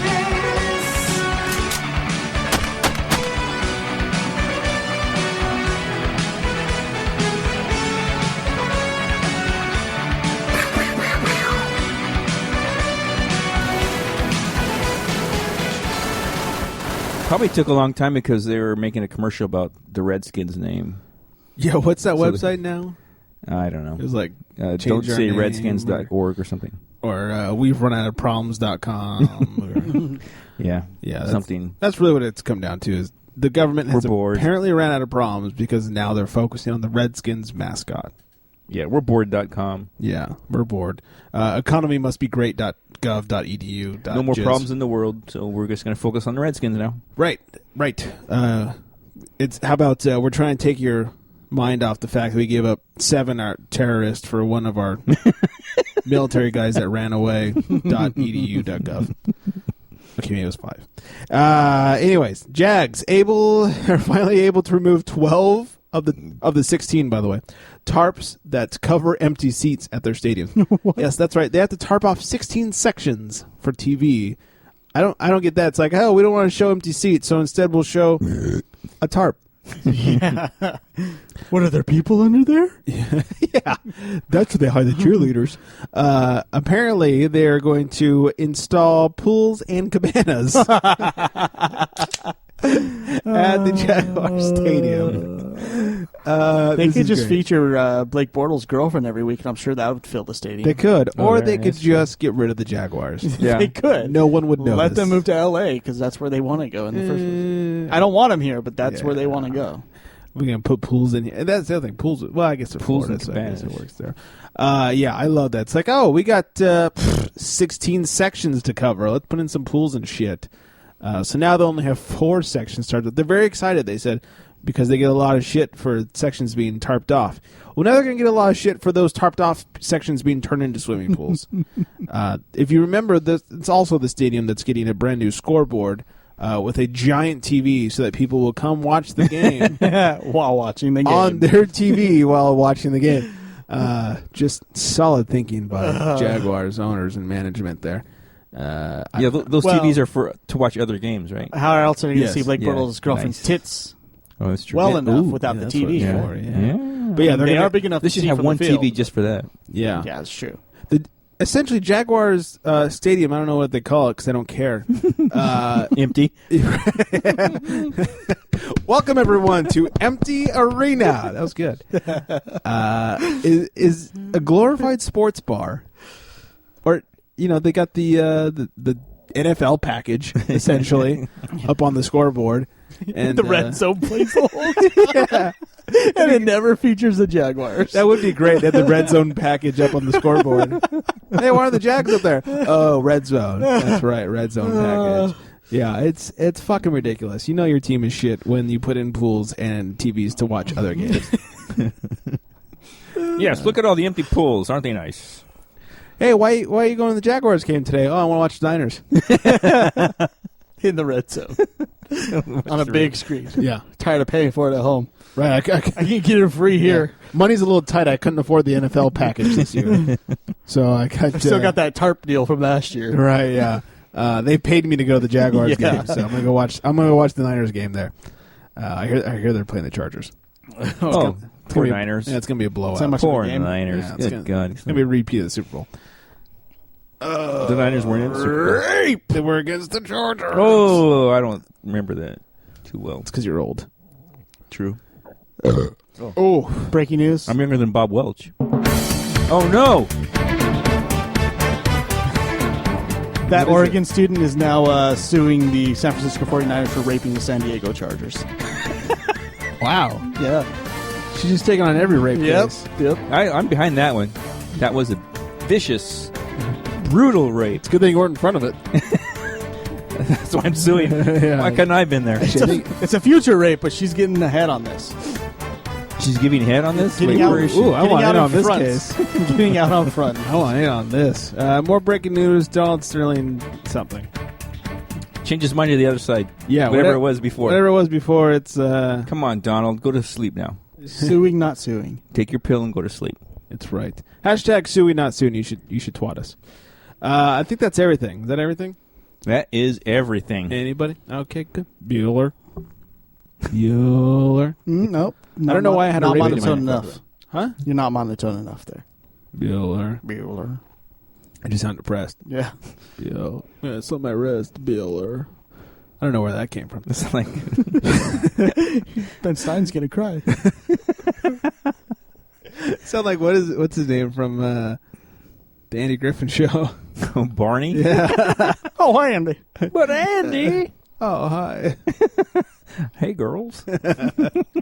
Probably took a long time because they were making a commercial about the Redskins name. Yeah, what's that website now? I don't know. It was like don't say redskins.org or something. Or we've run out of problems.com. Yeah. Yeah, something. That's really what it's come down to is the government has apparently ran out of problems because now they're focusing on the Redskins mascot. Yeah, we're bored.com. Yeah, we're bored. Economy must be great.gov.edu. No more problems in the world, so we're just going to focus on the Redskins now. Right. It's how about we're trying to take your mind off the fact that we gave up 7 terrorists for one of our military guys that ran away. .edu.gov. Okay, maybe it was 5. Anyways, Jags are finally able to remove 12 of the 16, by the way, tarps that cover empty seats at their stadium. Yes, that's right. They have to tarp off 16 sections for TV. I don't get that. It's like, oh, we don't want to show empty seats, so instead we'll show a tarp. Yeah. What, are there people under there? Yeah. That's where they hide the cheerleaders. Apparently, they're going to install pools and cabanas at the Jaguar Stadium. They could just feature Blake Bortles' girlfriend every week, and I'm sure that would fill the stadium. They could. Or they could just get rid of the Jaguars. Yeah. They could. No one would know. Let them move to L.A. because that's where they want to go in the first place. I don't want them here, but that's where they want to go. We're going to put pools in here. And that's the other thing. Pools, well, I guess they're Pools Florida, and so I guess it cabanas. works there. Yeah, I love that. It's like, oh, we got 16 sections to cover. Let's put in some pools and shit. So now they only have 4 sections started. They're very excited, they said, because they get a lot of shit for sections being tarped off. Well, now they're going to get a lot of shit for those tarped off sections being turned into swimming pools. If you remember, it's also the stadium that's getting a brand new scoreboard with a giant TV so that people will come watch the game while watching the game on their TV while watching the game. Just solid thinking by Jaguars owners and management there. Those TVs are to watch other games, right? How else are you going to see Blake Bortles' girlfriend's tits? Oh, that's true. Well enough without the TV. But yeah, they are big enough. They to should see have from one the field. TV just for that. Yeah, yeah, that's true. Essentially, Jaguars Stadium, I don't know what they call it because I don't care. Empty. Welcome everyone to Empty Arena. That was good. Is a glorified sports bar, or they got the NFL package essentially up on the scoreboard, and the red zone plays the whole time. Yeah. And it never features the Jaguars. That would be great. They had the red zone package up on the scoreboard. Hey, why are the Jags up there? Oh, red zone. That's right, red zone package. Yeah, it's fucking ridiculous. You know your team is shit when you put in pools and TVs to watch other games. Yes, look at all the empty pools. Aren't they nice? Hey, why are you going to the Jaguars game today? Oh, I want to watch the Niners. In the red zone. On a big screen. Yeah. Tired of paying for it at home. Right. I can't get it free here. Money's a little tight. I couldn't afford the NFL package this year. So I still got that tarp deal from last year. Right, yeah. They paid me to go to the Jaguars game, so I'm gonna go watch the Niners game there. I hear they're playing the Chargers. Poor Niners. Yeah, it's gonna be a blowout. So much Poor of a game. Niners. Yeah, Good God. It's gonna be a repeat of the Super Bowl. The Niners weren't in the Super Bowl. Rape! They were against the Chargers. Oh, I don't remember that too well. It's because you're old. True. Oh, breaking news. I'm younger than Bob Welch. Oh, no. That Oregon student is now suing the San Francisco 49ers for raping the San Diego Chargers. Wow. Yeah. She's just taking on every rape case. Yep. I'm behind that one. That was a vicious, brutal rape. It's a good thing you weren't in front of it. That's why I'm suing. Yeah. Why couldn't I have been there? It's a future rape, but she's getting ahead on this. She's giving head on this? Getting out, I want in on this case. Getting out on front. I want in on this. More breaking news. Donald Sterling something. Change his mind to the other side. Yeah. Whatever it was before. Whatever it was before, it's... Come on, Donald. Go to sleep now. Suing, not suing. Take your pill and go to sleep. It's right. Hashtag suing, not suing. You should twat us. I think that's everything. Is that everything? That is everything. Anybody? Okay, good. Bueller. Nope. I don't know why I had a not rating monotone in my enough. Huh? You're not monotone enough there. Bueller. I just sound depressed. Yeah. Yeah, it's on my wrist. Bueller. I don't know where that came from. It's like Ben Stein's gonna cry. Sound like what's his name from the Andy Griffin Show? Oh, Barney? Yeah. Oh, Andy. But Andy. Oh, hi. Hey, girls.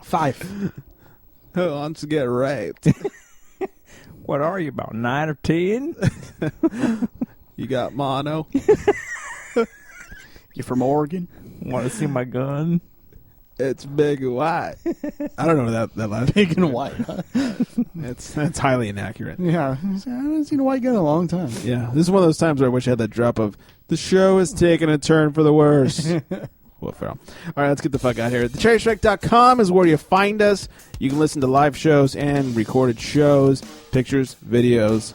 5. Who wants to get raped? What are you, about 9 or 10? You got mono? You from Oregon? Want to see my gun? It's big and white. I don't know that line. Big and white, huh? That's highly inaccurate. Yeah. I haven't seen a white gun in a long time. Yeah. This is one of those times where I wish I had that drop of, the show is taking a turn for the worse. Will Ferrell. All right, let's get the fuck out of here. TheCherryStrike.com is where you find us. You can listen to live shows and recorded shows, pictures, videos,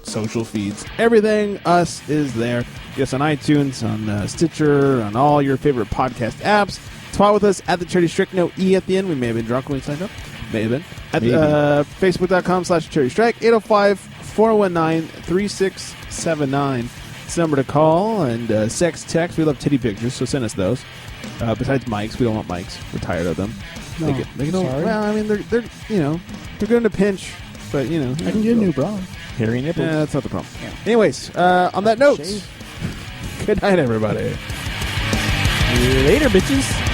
social feeds. Everything us is there. Get us on iTunes, on Stitcher, on all your favorite podcast apps. Twat with us at the Charity Strike. No E at the end. We may have been drunk when we signed up. May have been. At Facebook.com/CharityStrike. 805-419-3679. It's the number to call. And sex text. We love titty pictures, so send us those. Besides mics. We don't want mics. We're tired of them. No, they can sorry. Well, I mean, they're they're going to pinch, but, I can get a new bra. Hairy nipples. Yeah, that's not the problem. Yeah. Anyways, on that note, good night, everybody. Later, bitches.